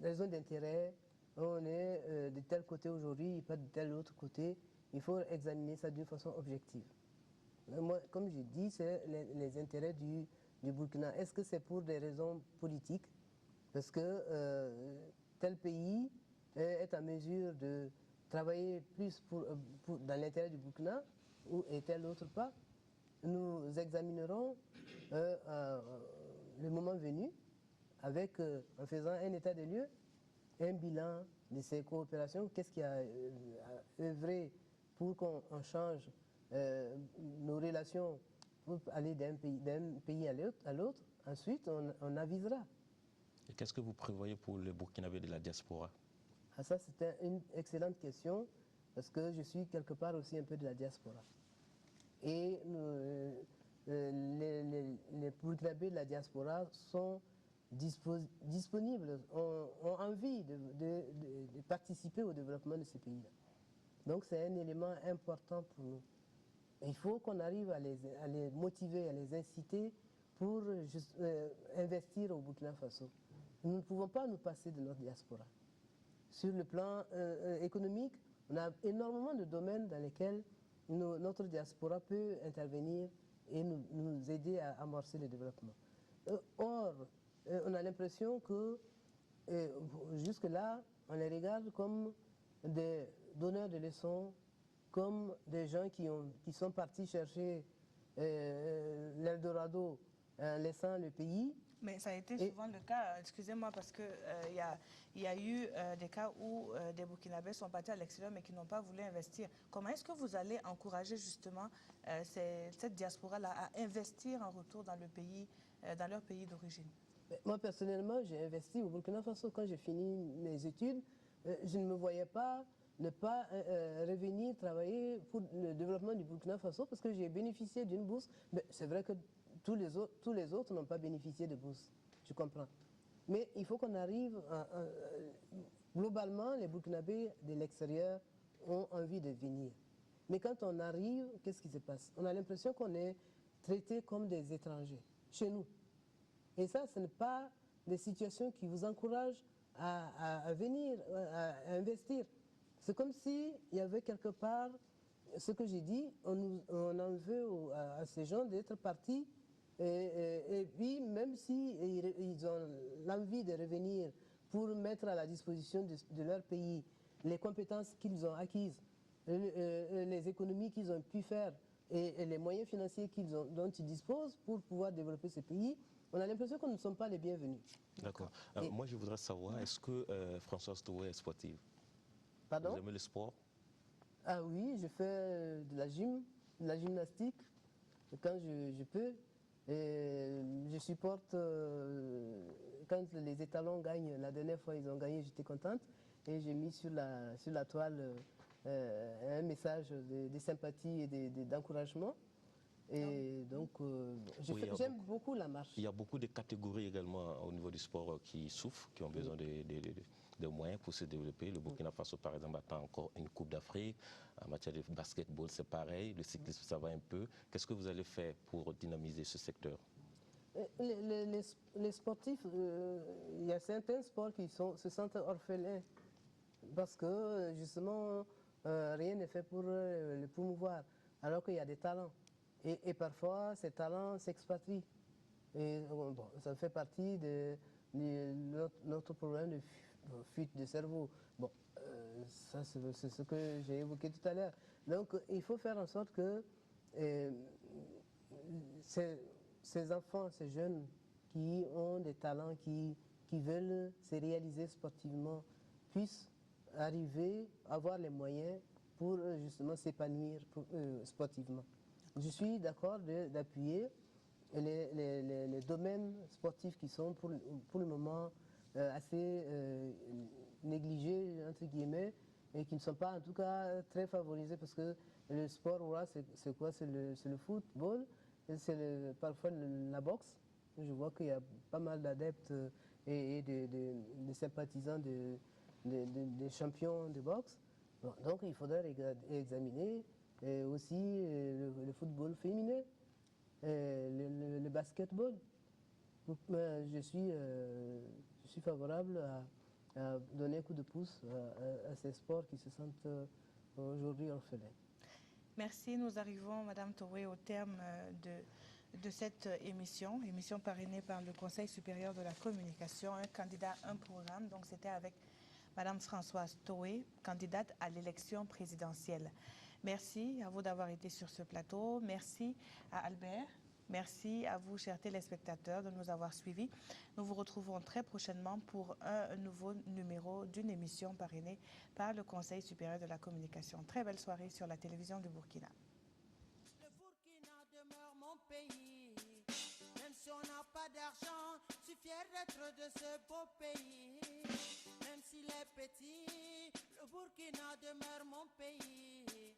raisons d'intérêt, on est de tel côté aujourd'hui, pas de tel autre côté. Il faut examiner ça d'une façon objective. Moi, comme je dis, c'est les intérêts du Burkina. Est-ce que c'est pour des raisons politiques? Parce que tel pays est en mesure de travailler plus dans l'intérêt du Burkina et tel autre pas? Nous examinerons le moment venu en faisant un état des lieux, un bilan de ces coopérations, qu'est-ce qui a œuvré pour qu'on change nos relations pour aller d'un pays à l'autre. Ensuite, on avisera. Et qu'est-ce que vous prévoyez pour les Burkinabés de la diaspora? Ah, ça, c'est une excellente question, parce que je suis quelque part aussi un peu de la diaspora. Et les Burkinabés de la diaspora sont disponibles, ont envie de participer au développement de ces pays-là. Donc c'est un élément important pour nous. Et il faut qu'on arrive à les motiver, à les inciter pour investir au Burkina Faso. Nous ne pouvons pas nous passer de notre diaspora. Sur le plan économique, on a énormément de domaines dans lesquels notre diaspora peut intervenir et nous aider à amorcer le développement. Or, on a l'impression que jusque-là, on les regarde comme des donneurs de leçons, comme des gens qui sont partis chercher l'Eldorado en laissant le pays. Mais ça a été souvent le cas, excusez-moi, parce qu'il y a eu des cas où des Burkinabés sont partis à l'extérieur mais qui n'ont pas voulu investir. Comment est-ce que vous allez encourager justement cette diaspora-là à investir en retour dans leur pays d'origine? Moi, personnellement, j'ai investi au Burkina Faso. Quand j'ai fini mes études, je ne me voyais pas ne pas revenir travailler pour le développement du Burkina Faso parce que j'ai bénéficié d'une bourse. Mais c'est vrai que tous les autres n'ont pas bénéficié de bourse. Je comprends. Mais il faut qu'on arrive globalement, les Burkinabés de l'extérieur ont envie de venir. Mais quand on arrive, qu'est-ce qui se passe? On a l'impression qu'on est traité comme des étrangers, chez nous. Et ça, ce n'est pas des situations qui vous encouragent à venir, à investir. C'est comme s'il y avait quelque part, ce que j'ai dit, on en veut à ces gens d'être partis. Et puis, même s'ils ont l'envie de revenir pour mettre à la disposition de leur pays les compétences qu'ils ont acquises, les économies qu'ils ont pu faire et les moyens financiers dont ils disposent pour pouvoir développer ce pays, on a l'impression que nous ne sommes pas les bienvenus. D'accord. Moi, je voudrais savoir, est-ce que Françoise Touré est sportive? Pardon? Vous aimez le sport? Ah oui, je fais de la gymnastique, quand je peux. Et je supporte, quand les étalons gagnent, la dernière fois ils ont gagné, j'étais contente. Et j'ai mis sur la toile un message de sympathie et d'encouragement. Et donc, j'aime beaucoup la marche. Il y a beaucoup de catégories également au niveau du sport qui souffrent, qui ont besoin de moyens pour se développer. Le Burkina Faso, par exemple, attend encore une Coupe d'Afrique. En matière de basketball, c'est pareil. Le cyclisme, ça va un peu. Qu'est-ce que vous allez faire pour dynamiser ce secteur? Les sportifs, il y a certains sports qui se sentent orphelins parce que, justement, rien n'est fait pour les promouvoir, alors qu'il y a des talents. Et parfois, ces talents s'expatrient. Et bon, ça fait partie de notre problème de fuite de cerveau. Bon, ça, c'est ce que j'ai évoqué tout à l'heure. Donc, il faut faire en sorte que ces enfants, ces jeunes qui ont des talents, qui veulent se réaliser sportivement, puissent arriver à avoir les moyens pour justement s'épanouir sportivement. Je suis d'accord d'appuyer les domaines sportifs qui sont pour le moment assez négligés, entre guillemets, et qui ne sont pas en tout cas très favorisés parce que le sport, voilà, c'est quoi? C'est le football, c'est parfois la boxe. Je vois qu'il y a pas mal d'adeptes et de sympathisants des champions de boxe. Bon, donc il faudrait examiner aussi le football féminin, le basketball. Je suis favorable à donner un coup de pouce à ces sports qui se sentent aujourd'hui orphelins. Merci. Nous arrivons, Madame Touré, au terme de cette émission parrainée par le Conseil supérieur de la communication, un candidat, un programme. Donc c'était avec Madame Françoise Toé, candidate à l'élection présidentielle. Merci à vous d'avoir été sur ce plateau. Merci à Albert. Merci à vous, chers téléspectateurs, de nous avoir suivis. Nous vous retrouvons très prochainement pour un nouveau numéro d'une émission parrainée par le Conseil supérieur de la communication. Très belle soirée sur la télévision du Burkina. Le Burkina demeure mon pays. Même si on n'a pas d'argent, je suis fier d'être de ce beau pays. Même s'il est petit, le Burkina demeure mon pays.